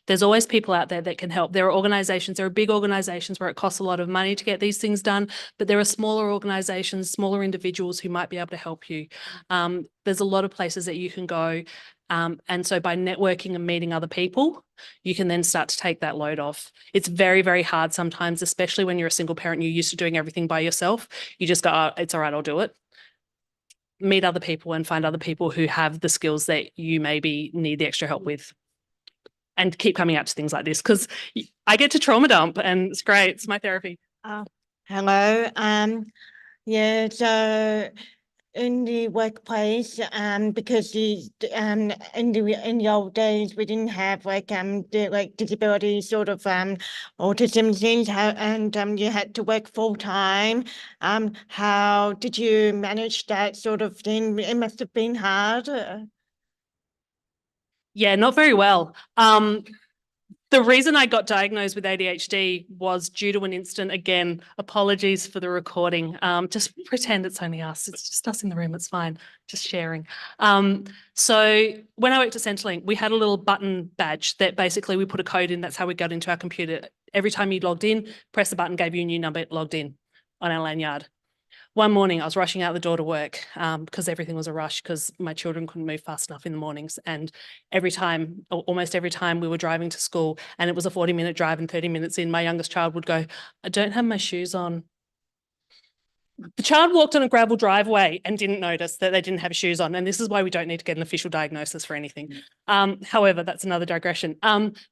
There's always people out there that can help. There are big organizations where it costs a lot of money to get these things done, but there are smaller organizations, smaller individuals who might be able to help you. There's a lot of places that you can go. And so by networking and meeting other people, you can then start to take that load off. It's very, very hard sometimes, especially when you're a single parent and you're used to doing everything by yourself. You just go, oh, it's all right, I'll do it. Meet other people and find other people who have the skills that you maybe need the extra help with. And keep coming out to things like this, because I get to trauma dump and it's great. It's my therapy. Hello. Yeah, so in the workplace, because in the old days we didn't have disability sort of autism things, and you had to work full time. How did you manage that sort of thing? It must have been hard. Yeah, not very well. The reason I got diagnosed with ADHD was due to an incident. Again, apologies for the recording. Just pretend it's only us. It's just us in the room. It's fine. Just sharing. So when I worked at Centrelink, we had a little button badge that basically we put a code in. That's how we got into our computer. Every time you logged in, press the button, gave you a new number, logged in on our lanyard. One morning, I was rushing out the door to work because everything was a rush because my children couldn't move fast enough in the mornings. And every time, or almost every time we were driving to school and it was a 40-minute drive and 30 minutes in, my youngest child would go, I don't have my shoes on. The child walked on a gravel driveway and didn't notice that they didn't have shoes on. And this is why we don't need to get an official diagnosis for anything. However, that's another digression.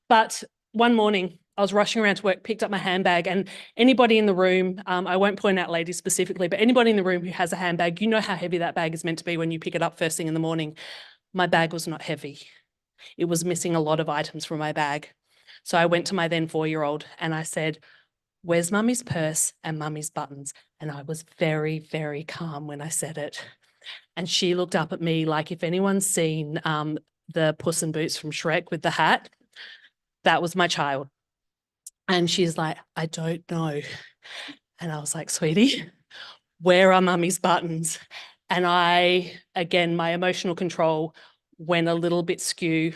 But one morning, I was rushing around to work, picked up my handbag, and anybody in the room, I won't point out ladies specifically, but anybody in the room who has a handbag, you know how heavy that bag is meant to be when you pick it up first thing in the morning. My bag was not heavy. It was missing a lot of items from my bag. So I went to my then 4-year-old and I said, where's mummy's purse and mummy's buttons? And I was very, very calm when I said it. And she looked up at me like if anyone's seen the Puss in Boots from Shrek with the hat, that was my child. And she's like, I don't know. And I was like, sweetie, where are mummy's buttons? And again, my emotional control went a little bit skew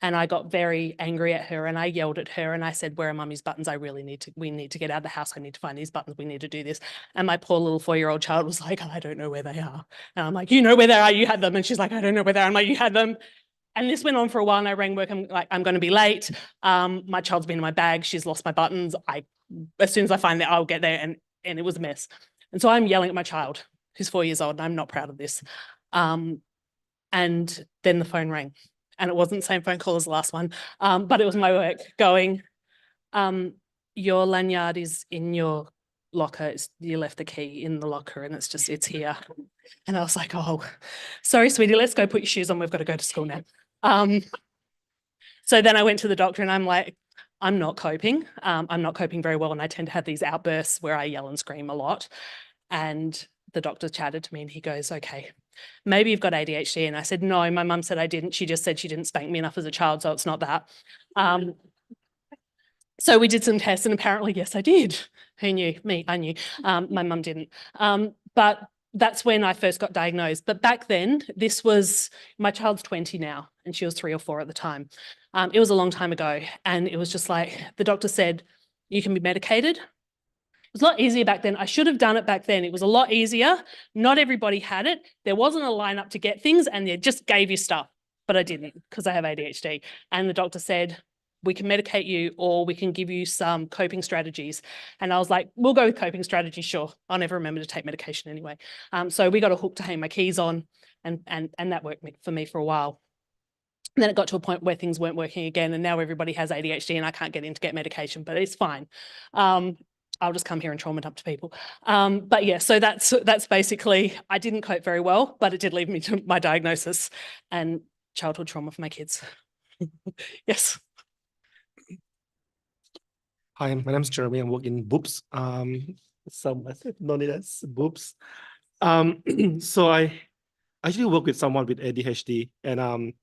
and I got very angry at her and I yelled at her and I said, where are mummy's buttons? We need to get out of the house. I need to find these buttons. We need to do this. And my poor little 4-year-old child was like, I don't know where they are. And I'm like, you know where they are, you had them. And she's like, I don't know where they are. I'm like, you had them. And this went on for a while and I rang work. I'm like, I'm going to be late. My child's been in my bag. She's lost my buttons. As soon as I find that, I'll get there. And it was a mess. And so I'm yelling at my child who's 4 years old and I'm not proud of this. And then the phone rang and it wasn't the same phone call as the last one, but it was my work going, your lanyard is in your locker. You left the key in the locker and it's here. And I was like, oh, sorry, sweetie, let's go put your shoes on. We've got to go to school now. So then I went to the doctor and I'm like, I'm not coping. I'm not coping very well. And I tend to have these outbursts where I yell and scream a lot. And the doctor chatted to me and he goes, okay, maybe you've got ADHD. And I said, no, my mum said I didn't. She just said she didn't spank me enough as a child. So it's not that. So we did some tests and apparently, yes, I did. Who knew? Me, I knew. My mum didn't. But that's when I first got diagnosed. But back then, my child's 20 now and she was 3 or 4 at the time. It was a long time ago. And it was just like, the doctor said, you can be medicated. It was a lot easier back then. I should have done it back then. It was a lot easier. Not everybody had it. There wasn't a lineup to get things and they just gave you stuff. But I didn't because I have ADHD. And the doctor said, we can medicate you or we can give you some coping strategies. And I was like, we'll go with coping strategies, sure. I'll never remember to take medication anyway. So we got a hook to hang my keys on and that worked for me for a while. And then it got to a point where things weren't working again and now everybody has ADHD and I can't get in to get medication, but it's fine. I'll just come here and trauma dump to people. But yeah, so that's basically, I didn't cope very well, but it did lead me to my diagnosis and childhood trauma for my kids. Yes. Hi, my name is Jeremy. I work in BUPS. Some known it as BUPS. So I actually work with someone with ADHD, and I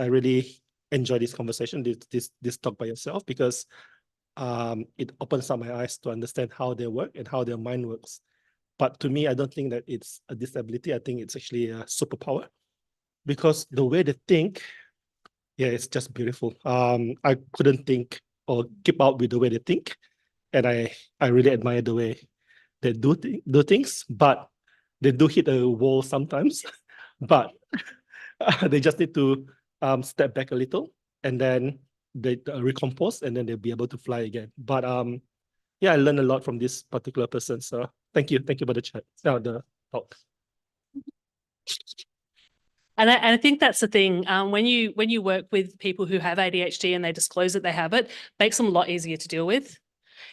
really enjoy this conversation, this talk by yourself, because it opens up my eyes to understand how they work and how their mind works. But to me, I don't think that it's a disability. I think it's actually a superpower, because the way they think, yeah, it's just beautiful. I couldn't think or keep up with the way they think. And I really admire the way they do things, but they do hit a wall sometimes, but they just need to step back a little and then they recompose and then they'll be able to fly again. But yeah, I learned a lot from this particular person. So thank you for the chat, the talk. And I think that's the thing. When you work with people who have ADHD and they disclose that they have it, makes them a lot easier to deal with.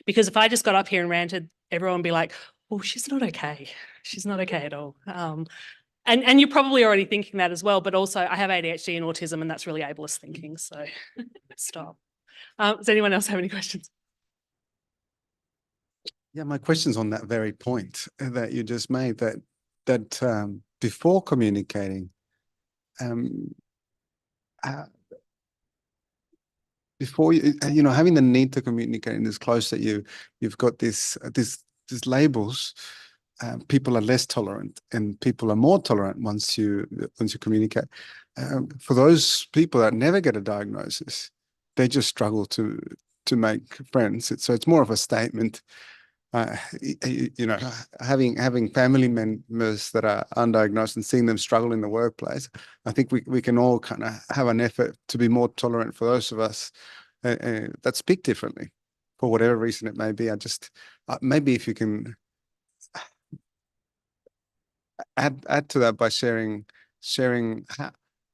Because if I just got up here and ranted, everyone would be like, "Oh, she's not okay. She's not okay at all." And you're probably already thinking that as well. But also, I have ADHD and autism, and that's really ableist thinking. So stop. Does anyone else have any questions? Yeah, my question's on that very point that you just made. That before communicating. before you know, having the need to communicate this close that you've got these labels, people are less tolerant and people are more tolerant once you communicate. For those people that never get a diagnosis, they just struggle to make friends. So it's more of a statement. You know, having family members that are undiagnosed and seeing them struggle in the workplace, I think we can all kind of have an effort to be more tolerant for those of us that speak differently, for whatever reason it may be. I just maybe if you can add to that by sharing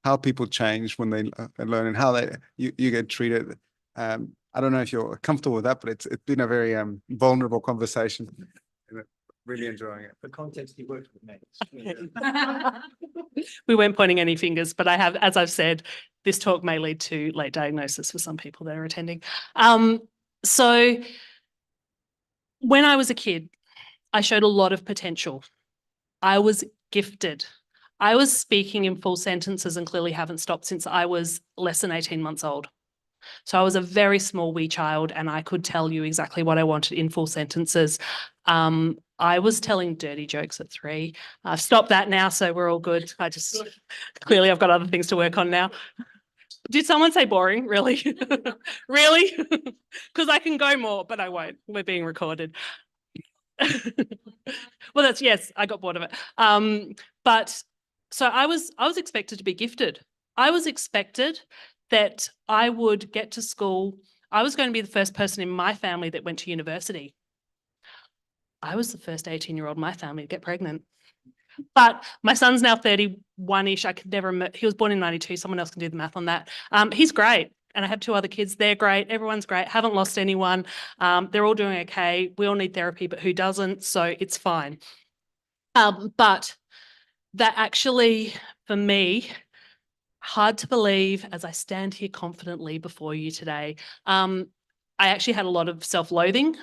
how people change when they learn and how you get treated. I don't know if you're comfortable with that, but it's been a very vulnerable conversation. Really enjoying it. For context, he worked with me. We weren't pointing any fingers, but I have, as I've said, this talk may lead to late diagnosis for some people that are attending. So when I was a kid, I showed a lot of potential. I was gifted. I was speaking in full sentences and clearly haven't stopped since I was less than 18 months old. So I was a very small wee child and I could tell you exactly what I wanted in full sentences. I was telling dirty jokes at 3. I've stopped that now, so we're all good. Clearly I've got other things to work on now. Did someone say boring? Really? Really? Because I can go more, but I won't. We're being recorded. Well, yes, I got bored of it. But so I was expected to be gifted. I was expected that I would get to school. I was going to be the first person in my family that went to university. I was the first 18-year-old in my family to get pregnant. But my son's now 31-ish. I could never, he was born in 92. Someone else can do the math on that. He's great. And I have 2 other kids. They're great. Everyone's great. Haven't lost anyone. They're all doing okay. We all need therapy, but who doesn't? So it's fine. But that actually, for me, hard to believe as I stand here confidently before you today, I actually had a lot of self-loathing.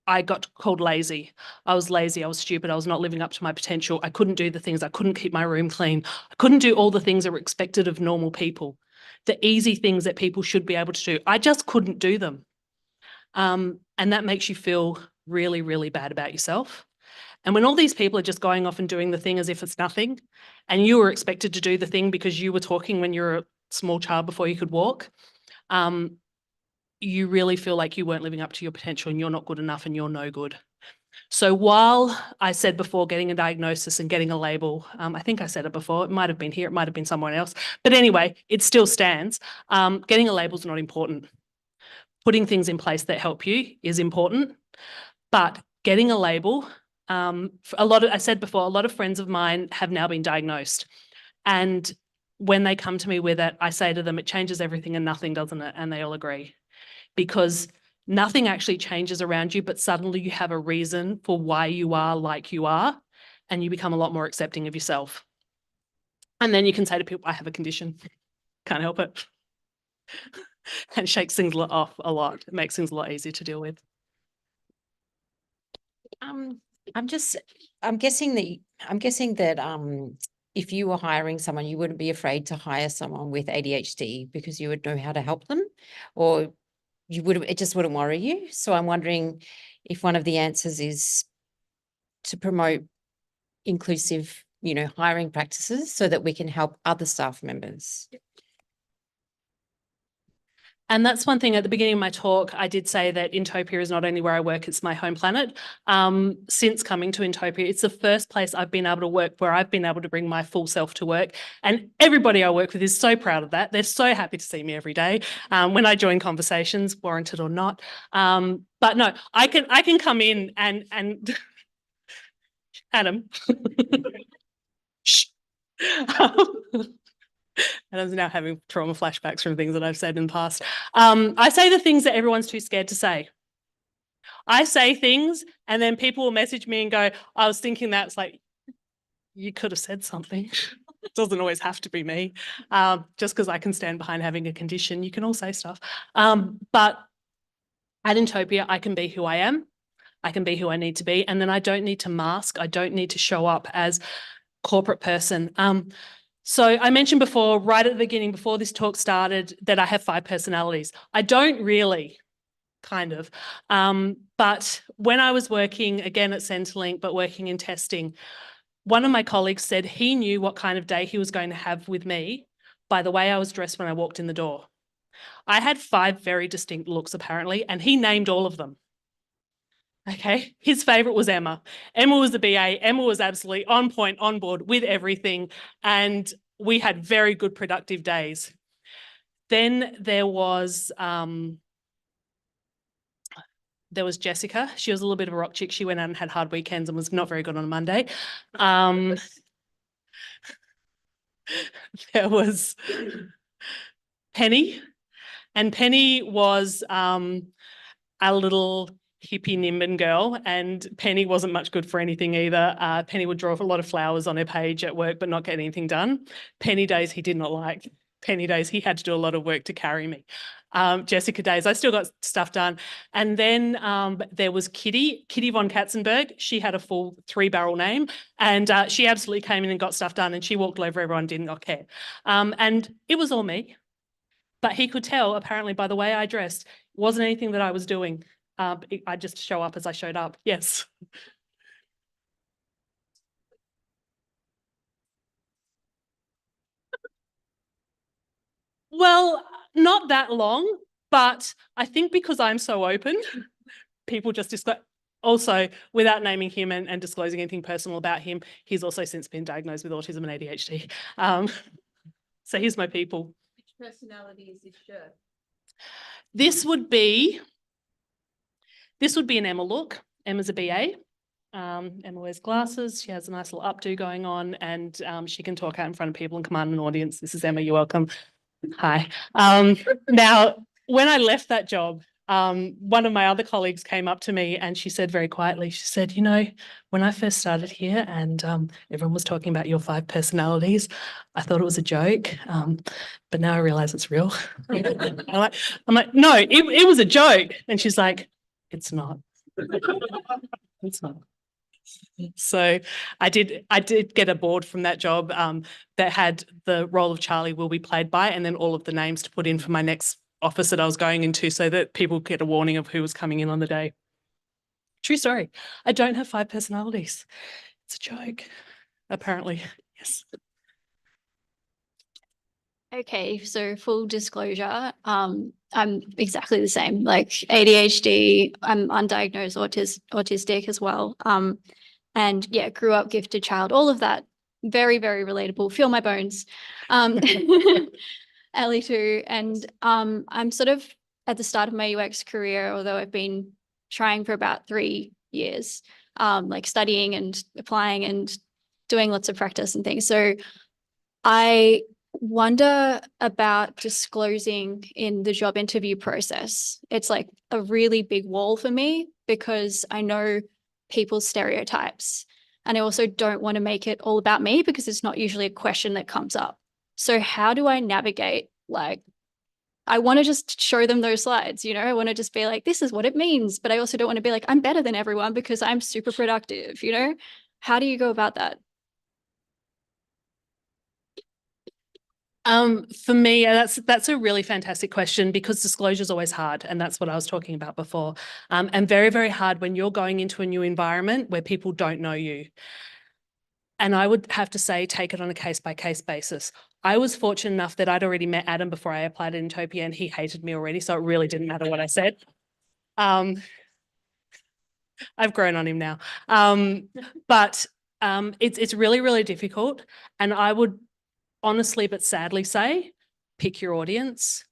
I got called lazy. I was lazy. I was stupid. I was not living up to my potential. I couldn't do the things. I couldn't keep my room clean. I couldn't do all the things that were expected of normal people. The easy things that people should be able to do. I just couldn't do them. And that makes you feel really, really bad about yourself. And when all these people are just going off and doing the thing as if it's nothing, and you were expected to do the thing because you were talking when you were a small child before you could walk, you really feel like you weren't living up to your potential and you're not good enough and you're no good. So while I said before getting a diagnosis and getting a label, I think I said it before, it might have been here, it might have been someone else. But anyway, it still stands. Getting a label is not important. Putting things in place that help you is important. But getting a label, I said before, a lot of friends of mine have now been diagnosed. And when they come to me with it, I say to them, it changes everything and nothing, doesn't it? And they all agree. Because nothing actually changes around you, but suddenly you have a reason for why you are like you are, and you become a lot more accepting of yourself. And then you can say to people, I have a condition, can't help it. And shakes things off a lot. It makes things a lot easier to deal with. I'm guessing that if you were hiring someone, you wouldn't be afraid to hire someone with ADHD because you would know how to help them, or it just wouldn't worry you. So I'm wondering if one of the answers is to promote inclusive, hiring practices so that we can help other staff members. And that's one thing at the beginning of my talk, I did say that Intopia is not only where I work, it's my home planet. Since coming to Intopia, it's the first place I've been able to work where I've been able to bring my full self to work. And everybody I work with is so proud of that. They're so happy to see me every day when I join conversations, warranted or not. But no, I can come in and Adam. Shh. Adam's now having trauma flashbacks from things that I've said in the past. I say the things that everyone's too scared to say. I say things and then people will message me and go, I was thinking that. It's like, you could have said something. It doesn't always have to be me. Just because I can stand behind having a condition, you can all say stuff. But at Intopia, I can be who I am. I can be who I need to be. And then I don't need to mask. I don't need to show up as corporate person. So I mentioned before, right at the beginning, before this talk started, that I have 5 personalities. I don't really, kind of. But when I was working, again at Centrelink, but working in testing, one of my colleagues said he knew what kind of day he was going to have with me by the way I was dressed when I walked in the door. I had 5 very distinct looks, apparently, and he named all of them. Okay, his favourite was Emma. Emma was the BA. Emma was absolutely on point, on board with everything, and we had very good productive days. Then there was Jessica. She was a little bit of a rock chick. She went out and had hard weekends and was not very good on a Monday. There was Penny, and Penny was a little hippie Nimbin girl, and Penny wasn't much good for anything either. Penny would draw a lot of flowers on her page at work but not get anything done. Penny days he did not like. Penny days he had to do a lot of work to carry me. Jessica days I still got stuff done. And then there was Kitty von Katzenberg. She had a full 3-barrel name, and she absolutely came in and got stuff done, and she walked over everyone, did not care. And it was all me. But he could tell, apparently, by the way I dressed, it wasn't anything that I was doing. I just show up as I showed up. Yes. Well, not that long, but I think because I'm so open, people just disclose. Also, without naming him and disclosing anything personal about him, he's also since been diagnosed with autism and ADHD. So here's my people. Which personality is this shirt? This would be an Emma look. Emma's a BA. Emma wears glasses. She has a nice little updo going on, and she can talk out in front of people and command an audience. This is Emma. You're welcome. Hi. Now, when I left that job, one of my other colleagues came up to me and she said very quietly, she said, you know, when I first started here and everyone was talking about your 5 personalities, I thought it was a joke, but now I realise it's real. I'm like, no, it was a joke. And she's like, it's not. It's not. So I did get a board from that job that had the role of Charlie will be played by, and then all of the names to put in for my next office that I was going into, so that people get a warning of who was coming in on the day. True story. I don't have 5 personalities. It's a joke, apparently. Yes. Okay, so full disclosure, I'm exactly the same, like ADHD, I'm undiagnosed autistic as well. And yeah, grew up gifted child, all of that. Very, very relatable. Feel my bones. Ellie too. And I'm sort of at the start of my UX career, although I've been trying for about 3 years, like studying and applying and doing lots of practice and things. So I wonder about disclosing in the job interview process. It's like a really big wall for me because I know people's stereotypes. And I also don't want to make it all about me because it's not usually a question that comes up. So how do I navigate? Like, I want to just show them those slides, you know, I want to just be like, this is what it means. But I also don't want to be like, I'm better than everyone because I'm super productive, you know? How do you go about that? For me, that's a really fantastic question, because disclosure is always hard, and that's what I was talking about before. And very, very hard when you're going into a new environment where people don't know you. And I would have to say, take it on a case-by-case basis. I was fortunate enough that I'd already met Adam before I applied at Intopia, and he hated me already, so it really didn't matter what I said. I've grown on him now. But it's really, really difficult, and I would honestly but sadly say, pick your audience.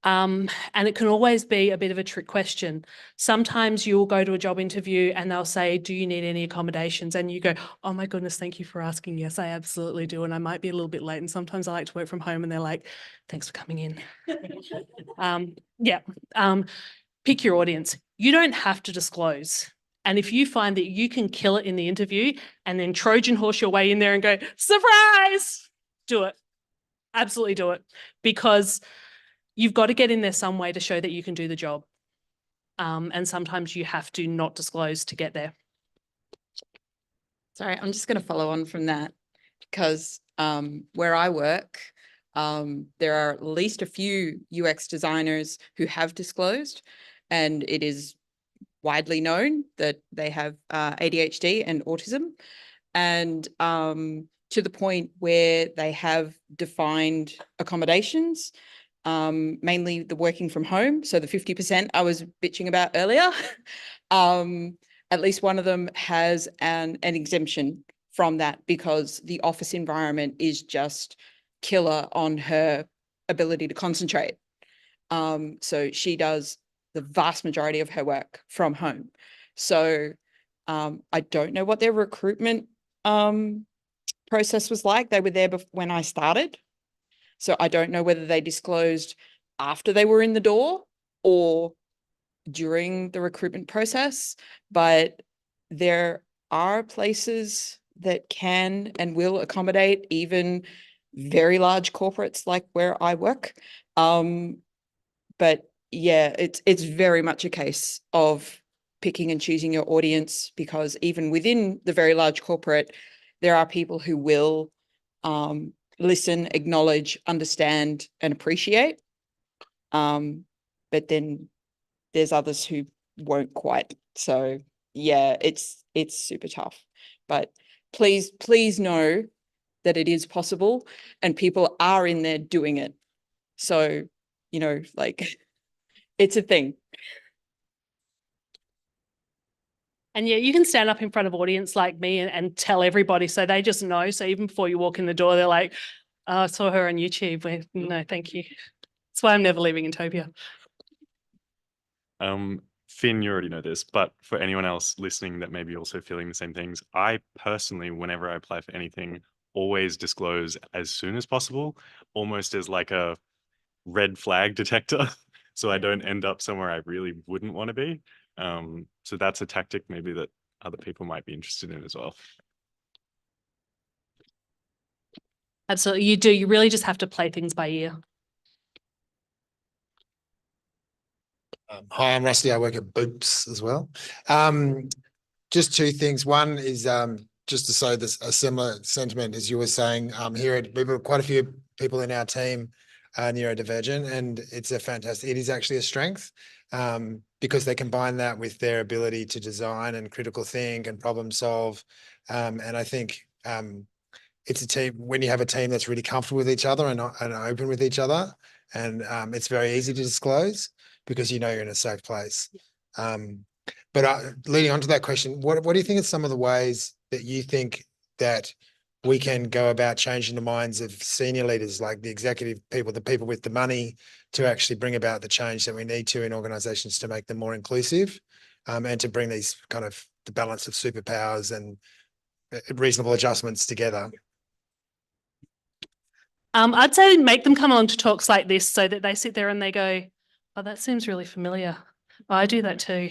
And it can always be a bit of a trick question. Sometimes you'll go to a job interview and they'll say, do you need any accommodations? And you go, oh my goodness, thank you for asking. Yes, I absolutely do. And I might be a little bit late. And sometimes I like to work from home and they're like, thanks for coming in. Pick your audience. You don't have to disclose. And if you find that you can kill it in the interview and then Trojan horse your way in there and go, surprise, do it. Absolutely do it. Because you've got to get in there some way to show that you can do the job. And sometimes you have to not disclose to get there. Sorry, I'm just going to follow on from that, because where I work, there are at least a few UX designers who have disclosed, and it is widely known that they have ADHD and autism, and to the point where they have defined accommodations, mainly the working from home. So the 50% I was bitching about earlier, at least one of them has an exemption from that because the office environment is just killer on her ability to concentrate. So she does the vast majority of her work from home. So I don't know what their recruitment process was like. They were there when I started. So I don't know whether they disclosed after they were in the door or during the recruitment process, but there are places that can and will accommodate even very large corporates like where I work. But yeah, it's very much a case of picking and choosing your audience, because even within the very large corporate, there are people who will listen, acknowledge, understand, and appreciate. But then there's others who won't quite. So yeah, it's super tough. But please know that it is possible and people are in there doing it. So, you know, like it's a thing. And yeah, you can stand up in front of audience like me and tell everybody, so they just know. So even before you walk in the door, they're like, oh, I saw her on YouTube. No, thank you. That's why I'm never leaving Utopia. Finn, you already know this, but for anyone else listening that may be also feeling the same things, I personally, whenever I apply for anything, always disclose as soon as possible, almost as like a red flag detector, so I don't end up somewhere I really wouldn't want to be. So that's a tactic maybe that other people might be interested in as well. Absolutely, you do. You really just have to play things by ear. Hi, I'm Rusty. I work at BUPA as well. Just two things. One is just to say this, a similar sentiment as you were saying. Here at BUPA, quite a few people in our team are neurodivergent, and it's a fantastic. It is actually a strength because they combine that with their ability to design and critical think and problem solve. And I think it's a team. When you have a team that's really comfortable with each other and open with each other, and it's very easy to disclose, because you know you're in a safe place. But leading on to that question, what do you think are some of the ways that you think that we can go about changing the minds of senior leaders, like the executive people, the people with the money, to actually bring about the change that we need to in organizations to make them more inclusive, and to bring these kind of the balance of superpowers and reasonable adjustments together? I'd say make them come along to talks like this so that they sit there and they go, oh, that seems really familiar. Oh, I do that too.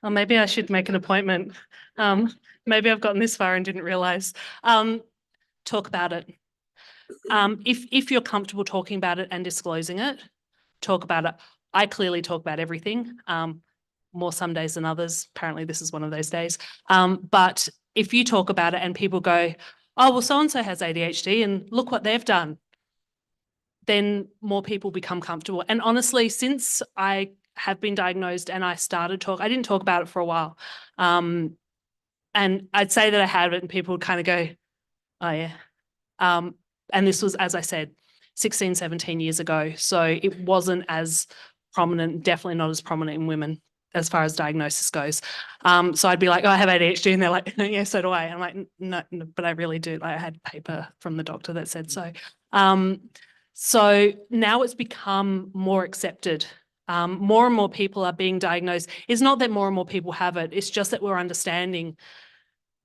Or maybe I should make an appointment. Maybe I've gotten this far and didn't realize. Talk about it. If you're comfortable talking about it and disclosing it, talk about it. I clearly talk about everything, more some days than others. Apparently this is one of those days. But if you talk about it and people go, oh, well, so-and-so has ADHD and look what they've done, then more people become comfortable. And honestly, since I have been diagnosed and I started I didn't talk about it for a while. And I'd say that I had it and people would kind of go, oh yeah. And this was, as I said, 16, 17 years ago. So it wasn't as prominent, definitely not as prominent in women as far as diagnosis goes. So I'd be like, oh, I have ADHD. And they're like, yeah, so do I. And I'm like, no, but I really do. Like, I had paper from the doctor that said so. So now it's become more accepted. More and more people are being diagnosed. It's not that more and more people have it. It's just that we're understanding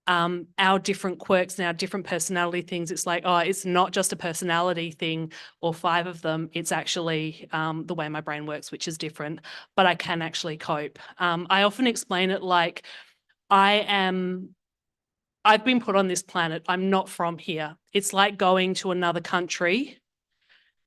our different quirks and our different personality things. It's like, oh, it's not just a personality thing or 5 of them. It's actually the way my brain works, which is different, but I can actually cope. I often explain it like I've been put on this planet. I'm not from here. It's like going to another country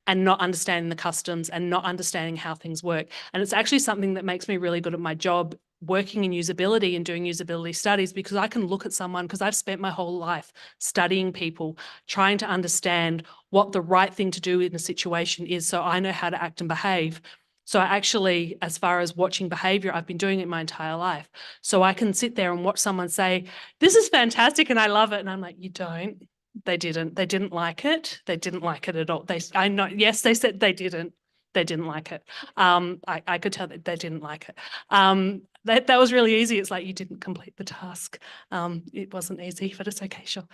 and not understanding the customs and not understanding how things work. And it's actually something that makes me really good at my job working in usability and doing usability studies, because I can look at someone, because I've spent my whole life studying people, trying to understand what the right thing to do in a situation is, so I know how to act and behave. So I actually, as far as watching behavior, I've been doing it my entire life. So I can sit there and watch someone say, this is fantastic and I love it. And I'm like, you don't. They didn't like it. They didn't like it at all. I know, yes, they said they didn't like it. I could tell that they didn't like it. That was really easy. It's like, you didn't complete the task. It wasn't easy, but it's okay, sure.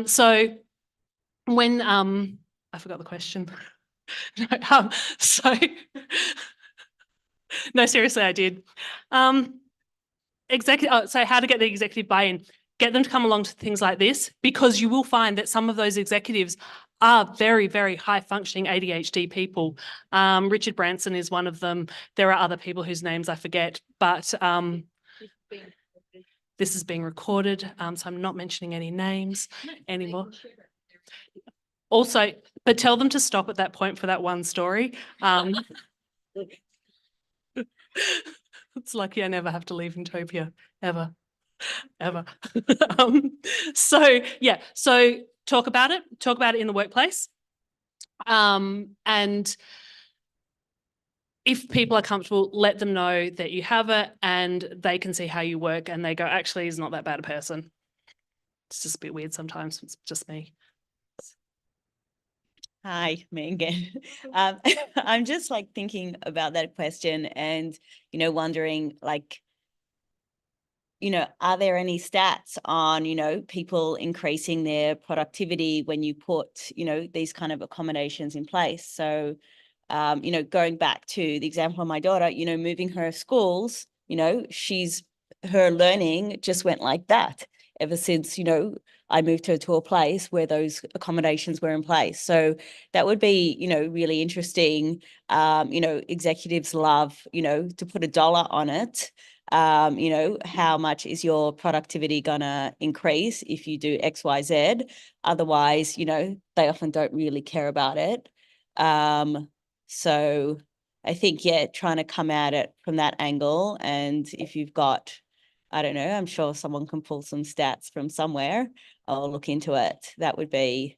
So when, I forgot the question. No, so, no, seriously, I did. So how to get the executive buy-in? Get them to come along to things like this, because you will find that some of those executives are very, very high functioning ADHD people. Richard Branson is one of them. There are other people whose names I forget, but this is being recorded, so I'm not mentioning any names anymore. Also, but tell them to stop at that point for that one story. It's lucky I never have to leave Utopia, ever. So yeah, so talk about it in the workplace. And if people are comfortable, let them know that you have it and they can see how you work and they go, actually, he's not that bad a person. It's just a bit weird sometimes. It's just me. Hi, me again. I'm just like thinking about that question and, wondering like, are there any stats on, people increasing their productivity when you put, these kind of accommodations in place? So, going back to the example of my daughter, moving her schools, her learning just went like that ever since, I moved her to a place where those accommodations were in place. So that would be, really interesting. Executives love, to put a dollar on it. How much is your productivity gonna increase if you do X, Y, Z? Otherwise, they often don't really care about it. So I think, yeah, trying to come at it from that angle. And if you've got, I don't know, I'm sure someone can pull some stats from somewhere. I'll look into it. That would be,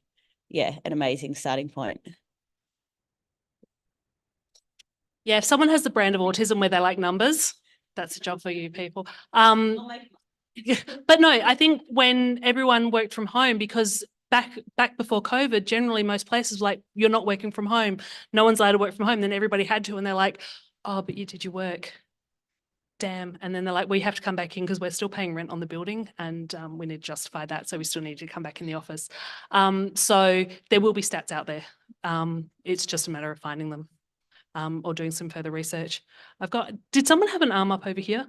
yeah, an amazing starting point. Yeah, if someone has the brand of autism where they like numbers, that's a job for you people. But no, I think when everyone worked from home, because back before COVID, generally most places were like, you're not working from home. No one's allowed to work from home. Then everybody had to, and they're like, oh, but you did your work. Damn. And then they're like, we have to come back in because we're still paying rent on the building and we need to justify that. So we still need to come back in the office. So there will be stats out there. It's just a matter of finding them or doing some further research. Did someone have an arm up over here?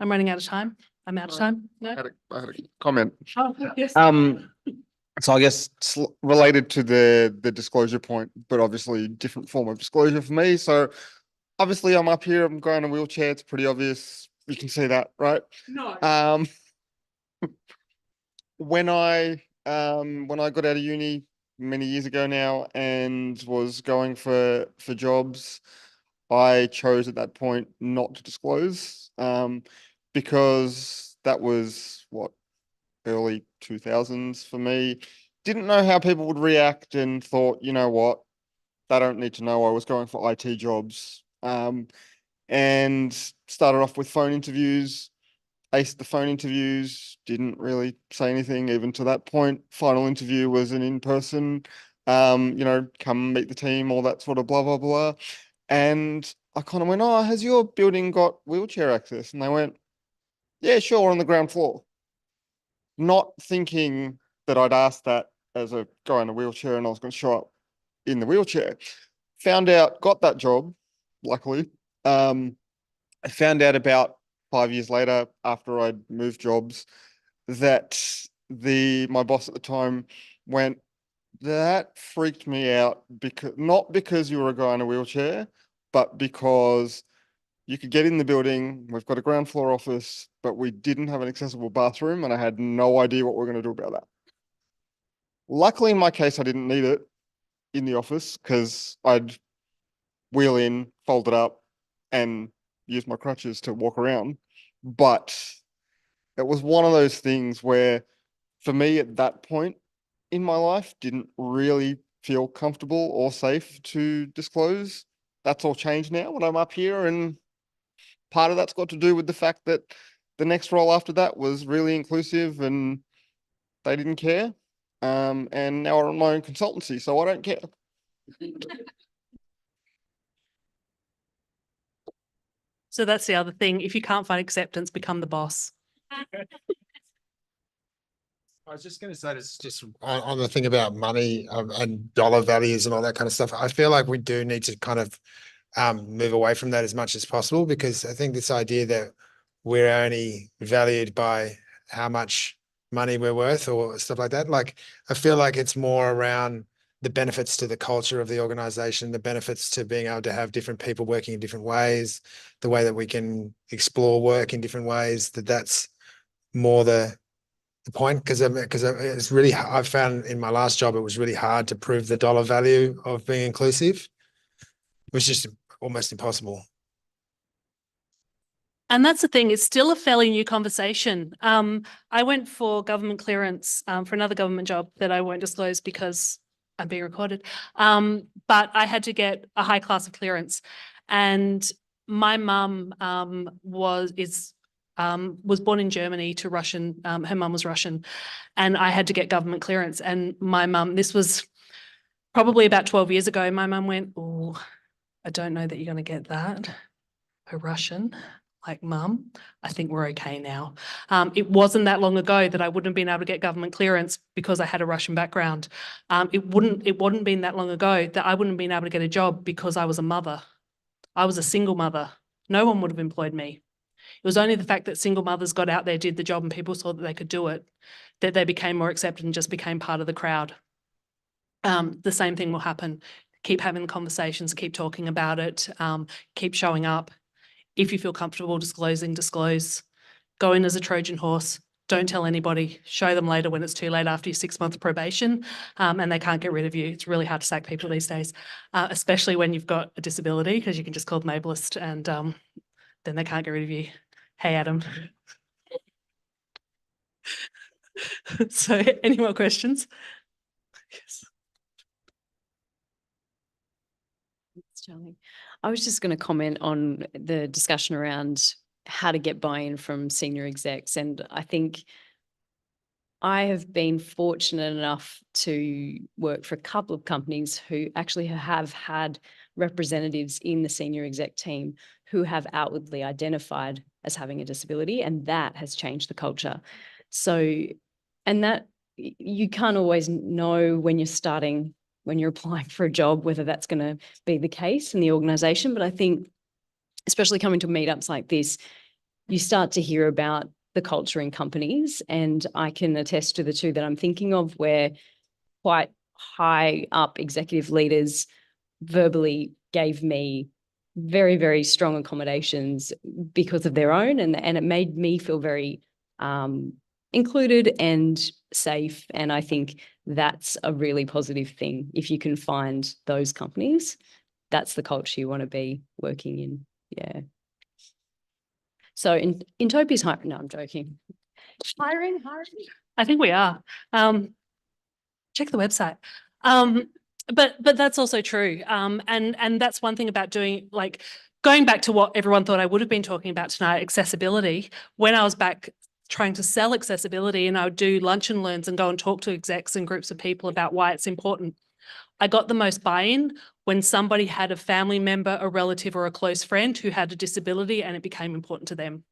I'm running out of time. I'm out of time. No? I had a comment. Oh, yes. So I guess related to the disclosure point, but obviously different form of disclosure for me. So obviously I'm up here, I'm going in a wheelchair. It's pretty obvious. You can see that, right? No. When I got out of uni many years ago now and was going for jobs, I chose at that point not to disclose, because that was what, early 2000s for me. Didn't know how people would react and thought, you know what, they don't need to know I was going for IT jobs. And started off with phone interviews, aced the phone interviews, didn't really say anything even to that point. Final interview was an in-person, come meet the team, all that sort of blah, blah, blah. And I kind of went, oh, has your building got wheelchair access? And they went, yeah, sure, we're on the ground floor. Not thinking that I'd asked that as a guy in a wheelchair and I was going to show up in the wheelchair. Got that job, luckily. I found out about 5 years later, after I'd moved jobs, that my boss at the time went, that freaked me out, because not because you were a guy in a wheelchair, but because you could get in the building, we've got a ground floor office, but we didn't have an accessible bathroom and I had no idea what we were going to do about that. Luckily, in my case, I didn't need it in the office because I'd wheel in, fold it up and use my crutches to walk around. But it was one of those things where, for me at that point in my life, didn't really feel comfortable or safe to disclose. That's all changed now when I'm up here, and part of that's got to do with the fact that the next role after that was really inclusive and they didn't care. And now I run my own consultancy, so I don't care. So that's the other thing. If you can't find acceptance, become the boss. I was just going to say this just on the thing about money and dollar values and all that kind of stuff. I feel like we do need to kind of move away from that as much as possible, because I think this idea that we're only valued by how much money we're worth or stuff like that. Like, I feel like it's more around the benefits to the culture of the organization, the benefits to being able to have different people working in different ways, the way that we can explore work in different ways, that's more the point. Because it's really, I've found in my last job, it was really hard to prove the dollar value of being inclusive. It was just almost impossible. And that's the thing, it's still a fairly new conversation. I went for government clearance for another government job that I won't disclose because I'm being recorded. But I had to get a high class of clearance. And my mum was born in Germany to Russian, her mum was Russian, and I had to get government clearance. And my mum, this was probably about 12 years ago, my mum went, "Oh, I don't know that you're going to get that. A Russian." Like, Mum, I think we're okay now. It wasn't that long ago that I wouldn't have been able to get government clearance because I had a Russian background. It wouldn't been that long ago that I wouldn't have been able to get a job because I was a mother. I was a single mother. No one would have employed me. It was only the fact that single mothers got out there, did the job, and people saw that they could do it, that they became more accepted and just became part of the crowd. The same thing will happen. Keep having the conversations, keep talking about it, keep showing up. If you feel comfortable disclosing, disclose. Go in as a Trojan horse. Don't tell anybody. Show them later when it's too late after your 6-month probation, and they can't get rid of you. It's really hard to sack people these days, especially when you've got a disability, because you can just call them ableist and then they can't get rid of you. Hey, Adam. So any more questions? Yes. Thanks, Charlie. I was just going to comment on the discussion around how to get buy-in from senior execs. And I think I have been fortunate enough to work for a couple of companies who actually have had representatives in the senior exec team who have outwardly identified as having a disability, and that has changed the culture. So, and that you can't always know when you're starting, when you're applying for a job, whether that's going to be the case in the organization. But I think, especially coming to meetups like this, you start to hear about the culture in companies. And I can attest to the two that I'm thinking of, where quite high up executive leaders verbally gave me very, very strong accommodations because of their own. And it made me feel very included and safe. And I think that's a really positive thing. If you can find those companies, that's the culture you want to be working in. Yeah. So Intopia's hiring. No, I'm joking. Hiring. I think we are. Check the website. But that's also true. And that's one thing about doing, like, going back to what everyone thought I would have been talking about tonight, accessibility. When I was back trying to sell accessibility, and I would do lunch and learns and go and talk to execs and groups of people about why it's important, I got the most buy-in when somebody had a family member, a relative, or a close friend who had a disability and it became important to them.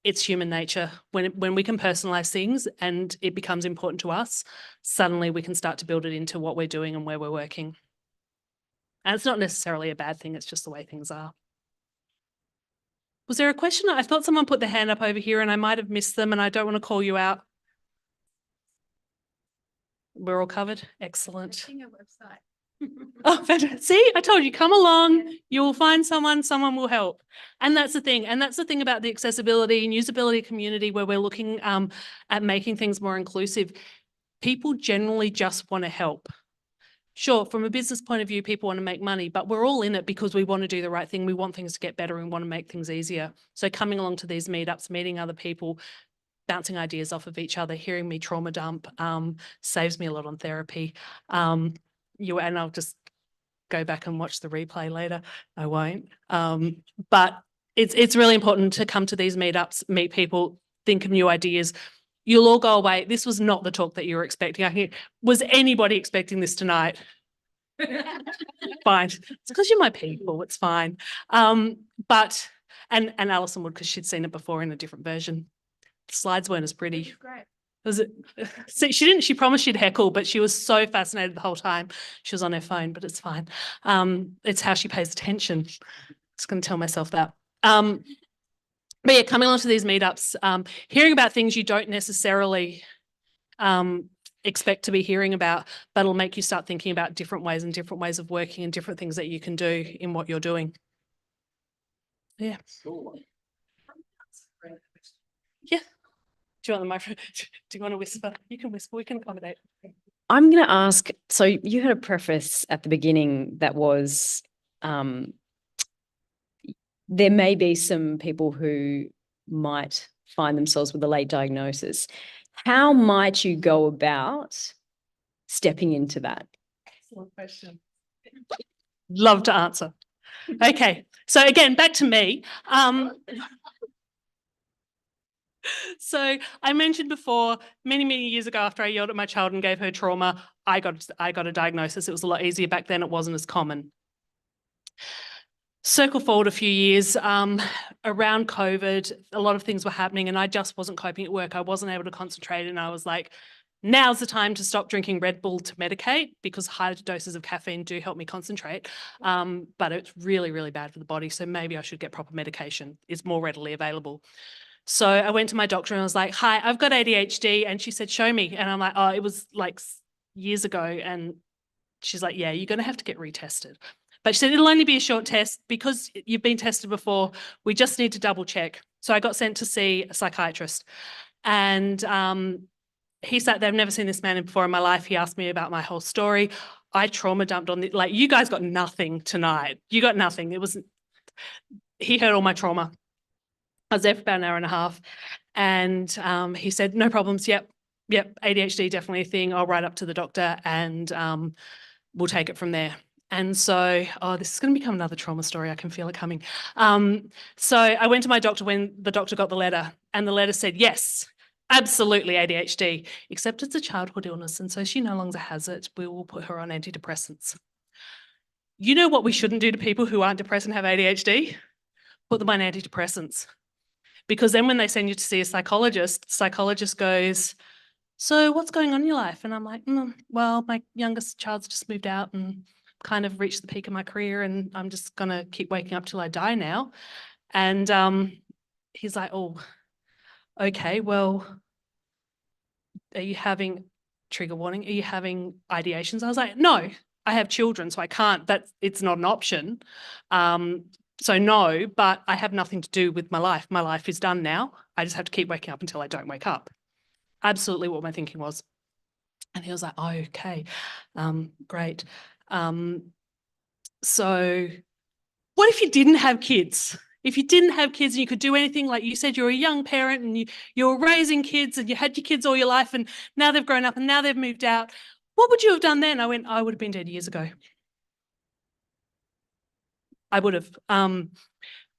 It's human nature. When we can personalize things and it becomes important to us, suddenly we can start to build it into what we're doing and where we're working. And it's not necessarily a bad thing, it's just the way things are. Was there a question? I thought someone put their hand up over here and I might have missed them, and I don't want to call you out. We're all covered? Excellent. Oh, fantastic. See, I told you, come along, you will find someone will help. And that's the thing. And that's the thing about the accessibility and usability community, where we're looking at making things more inclusive. People generally just want to help. Sure, from a business point of view, people want to make money, but we're all in it because we want to do the right thing. We want things to get better and want to make things easier. So coming along to these meetups, meeting other people, bouncing ideas off of each other, hearing me trauma dump, saves me a lot on therapy. And I'll just go back and watch the replay later. I won't. But it's really important to come to these meetups, meet people, think of new ideas. You'll all go away. This was not the talk that you were expecting. Was anybody expecting this tonight? Fine. It's because you're my people. It's fine. But Alison would, because she'd seen it before in a different version. The slides weren't as pretty. Great. Was it? See, she promised she'd heckle, but she was so fascinated the whole time. She was on her phone, but it's fine. It's how she pays attention. Just going to tell myself that. But yeah, coming onto these meetups, hearing about things you don't necessarily expect to be hearing about, but it'll make you start thinking about different ways of working and different things that you can do in what you're doing. Yeah. Yeah. Do you want the microphone? Do you want to whisper? You can whisper. We can accommodate. I'm going to ask, so you had a preface at the beginning that was there may be some people who might find themselves with a late diagnosis. How might you go about stepping into that? Excellent question. Love to answer. Okay, so again, back to me. So I mentioned before, many, many years ago, after I yelled at my child and gave her trauma, I got a diagnosis. It was a lot easier back then. It wasn't as common. Circle forward a few years, around COVID, a lot of things were happening and I just wasn't coping at work. I wasn't able to concentrate and I was like, now's the time to stop drinking Red Bull to medicate because high doses of caffeine do help me concentrate. But it's really, really bad for the body. So maybe I should get proper medication. It's more readily available. So I went to my doctor and I was like, hi, I've got ADHD. And she said, show me. And I'm like, oh, it was like years ago. And she's like, yeah, you're going to have to get retested. But she said, it'll only be a short test because you've been tested before. We just need to double check. So I got sent to see a psychiatrist and he sat there. I've never seen this man before in my life. He asked me about my whole story. I trauma dumped on like, you guys got nothing tonight. You got nothing. He heard all my trauma. I was there for about an hour and a half and he said, no problems. Yep, ADHD, definitely a thing. I'll write up to the doctor and we'll take it from there. And so, this is going to become another trauma story. I can feel it coming. So I went to my doctor when the doctor got the letter and the letter said, yes, absolutely ADHD, except it's a childhood illness. And so she no longer has it. We will put her on antidepressants. You know what we shouldn't do to people who aren't depressed and have ADHD? Put them on antidepressants. Because then when they send you to see a psychologist, the psychologist goes, so what's going on in your life? And I'm like, well, my youngest child's just moved out and kind of reached the peak of my career and I'm just going to keep waking up till I die now. And he's like, oh, okay, well, are you having, trigger warning, are you having ideations? I was like, no, I have children, so I can't, it's not an option. So no, but I have nothing to do with my life. My life is done now. I just have to keep waking up until I don't wake up. Absolutely what my thinking was. And he was like, oh, okay, great. So what if you didn't have kids? If you didn't have kids and you could do anything, like you said, you're a young parent and you were raising kids and you had your kids all your life and now they've grown up and now they've moved out. What would you have done then? I went, I would have been dead years ago. I would have.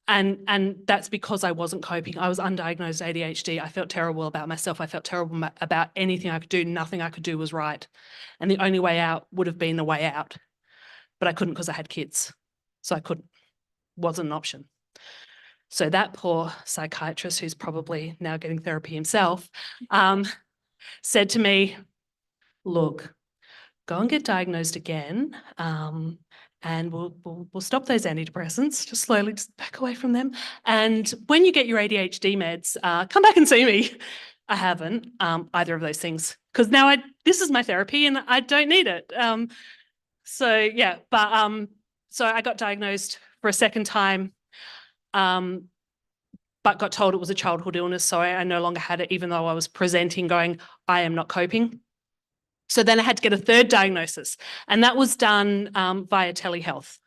And that's because I wasn't coping. I was undiagnosed ADHD. I felt terrible about myself. I felt terrible about anything I could do. Nothing I could do was right. And the only way out would have been the way out. But I couldn't because I had kids. So I couldn't. Wasn't an option. So that poor psychiatrist, who's probably now getting therapy himself, said to me, look, go and get diagnosed again. And we'll stop those antidepressants, just slowly just back away from them. And when you get your ADHD meds, come back and see me. I haven't either of those things because now this is my therapy and I don't need it. So yeah, but so I got diagnosed for a second time, but got told it was a childhood illness. So I no longer had it, even though I was presenting going, I am not coping. So then I had to get a third diagnosis, and that was done via telehealth.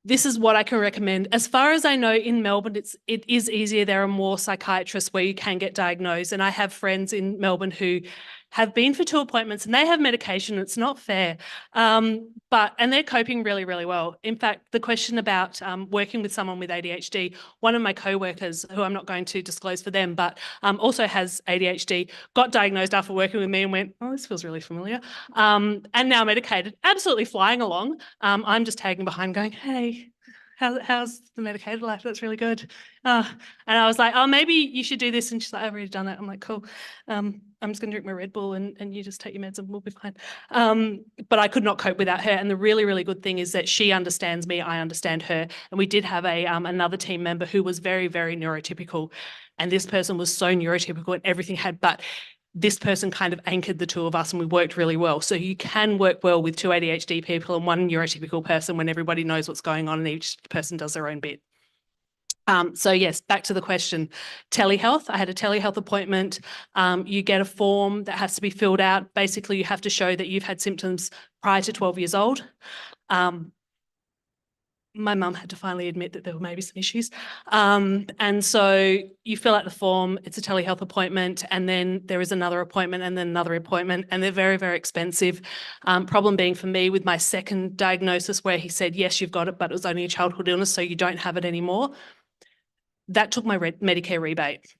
This is what I can recommend. As far as I know, in Melbourne, it is easier. There are more psychiatrists where you can get diagnosed. And I have friends in Melbourne who have been for 2 appointments and they have medication. It's not fair. And they're coping really, really well. In fact, the question about working with someone with ADHD, one of my co-workers, who I'm not going to disclose for them, but also has ADHD, got diagnosed after working with me and went, oh, this feels really familiar. And now medicated, absolutely flying along. I'm just tagging behind going, hey, how's the medicated life? That's really good. And I was like, oh, maybe you should do this. And she's like, I've already done that. I'm like, cool. I'm just going to drink my Red Bull and you just take your meds and we'll be fine. But I could not cope without her. And the really, really good thing is that she understands me, I understand her. And we did have another team member who was very, very neurotypical. And this person was so neurotypical and everything but this person kind of anchored the 2 of us and we worked really well. So you can work well with 2 ADHD people and 1 neurotypical person when everybody knows what's going on and each person does their own bit. So yes, back to the question, telehealth. I had a telehealth appointment. You get a form that has to be filled out. Basically, you have to show that you've had symptoms prior to 12 years old. My mum had to finally admit that there were maybe some issues. And so you fill out the form, it's a telehealth appointment, and then there is another appointment and then another appointment, and they're very, very expensive. Problem being for me with my second diagnosis where he said, yes, you've got it, but it was only a childhood illness, so you don't have it anymore. That took my Medicare rebate.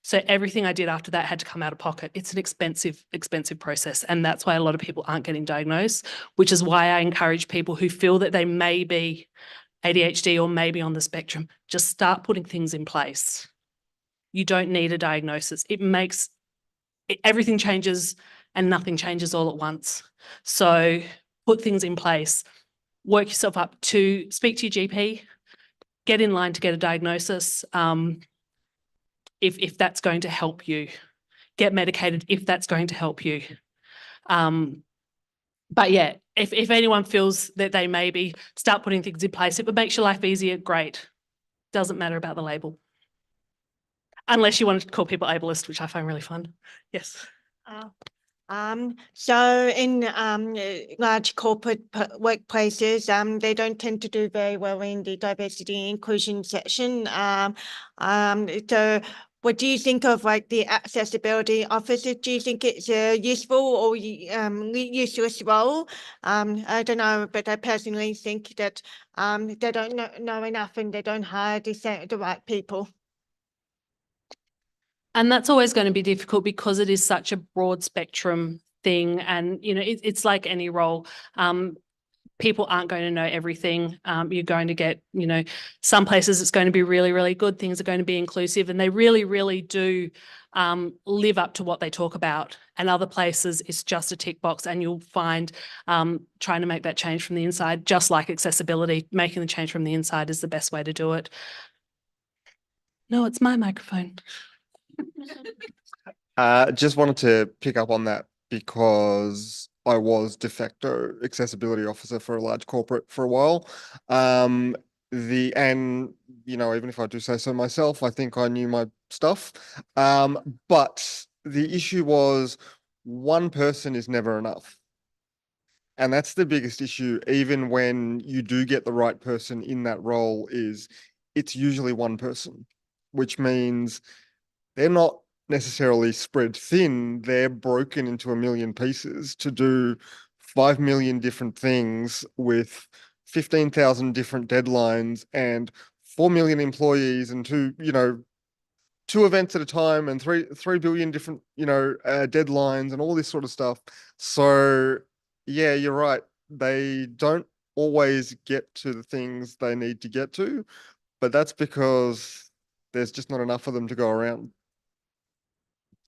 So everything I did after that had to come out of pocket. It's an expensive, expensive process. And that's why a lot of people aren't getting diagnosed, which is why I encourage people who feel that they may be ADHD or maybe on the spectrum, just start putting things in place. You don't need a diagnosis. Everything changes and nothing changes all at once. So put things in place, work yourself up to speak to your GP, get in line to get a diagnosis. If that's going to help you, get medicated if that's going to help you. But yeah, if anyone feels that they maybe start putting things in place, if it makes your life easier, great. Doesn't matter about the label. Unless you want to call people ableist, which I find really fun. Yes. So in large corporate workplaces, they don't tend to do very well in the diversity and inclusion section. So what do you think of like the accessibility officer? Do you think it's a useful or useless role? I don't know, but I personally think that they don't know enough and they don't hire the right people. And that's always going to be difficult because it is such a broad spectrum thing. And, you know, it's like any role. People aren't going to know everything. You're going to get, you know, some places it's going to be really, really good. Things are going to be inclusive and they really, really do live up to what they talk about. And other places it's just a tick box and you'll find trying to make that change from the inside, just like accessibility, making the change from the inside is the best way to do it. No, it's my microphone. Just wanted to pick up on that because I was de facto accessibility officer for a large corporate for a while. And you know, even if I do say so myself, I think I knew my stuff. But the issue was one person is never enough. And that's the biggest issue, even when you do get the right person in that role, is it's usually one person, which means they're not necessarily spread thin, they're broken into a million pieces to do 5 million different things with 15,000 different deadlines and 4 million employees and two events at a time and 3 billion different, deadlines and all this sort of stuff. So yeah, you're right. They don't always get to the things they need to get to, but that's because there's just not enough of them to go around.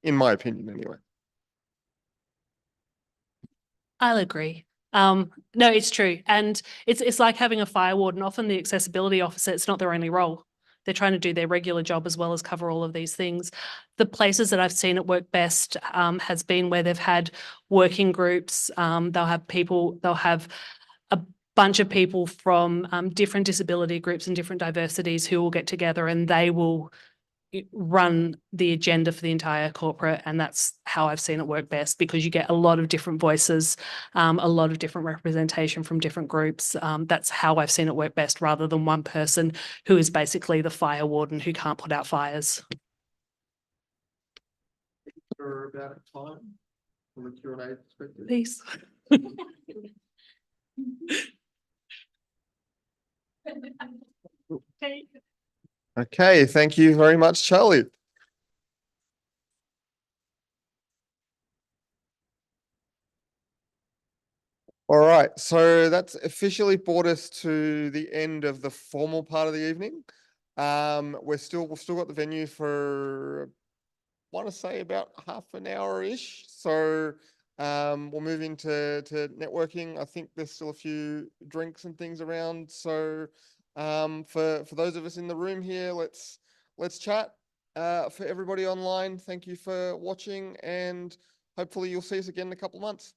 In my opinion, anyway. I'll agree. No, it's true. And it's like having a fire warden. Often the accessibility officer, it's not their only role. They're trying to do their regular job as well as cover all of these things. The places that I've seen it work best has been where they've had working groups. They'll have a bunch of people from different disability groups and different diversities who will get together and they will run the agenda for the entire corporate, and that's how I've seen it work best, because you get a lot of different voices, a lot of different representation from different groups. That's how I've seen it work best, rather than one person who is basically the fire warden who can't put out fires. For about time from a Q&A perspective. Please. Okay, thank you very much, Charlie. All right, so that's officially brought us to the end of the formal part of the evening. We've still got the venue for, want to say, about half an hour-ish. So we'll move into networking. I think there's still a few drinks and things around. So for those of us in the room here, let's chat. For everybody online, thank you for watching, and hopefully you'll see us again in a couple of months.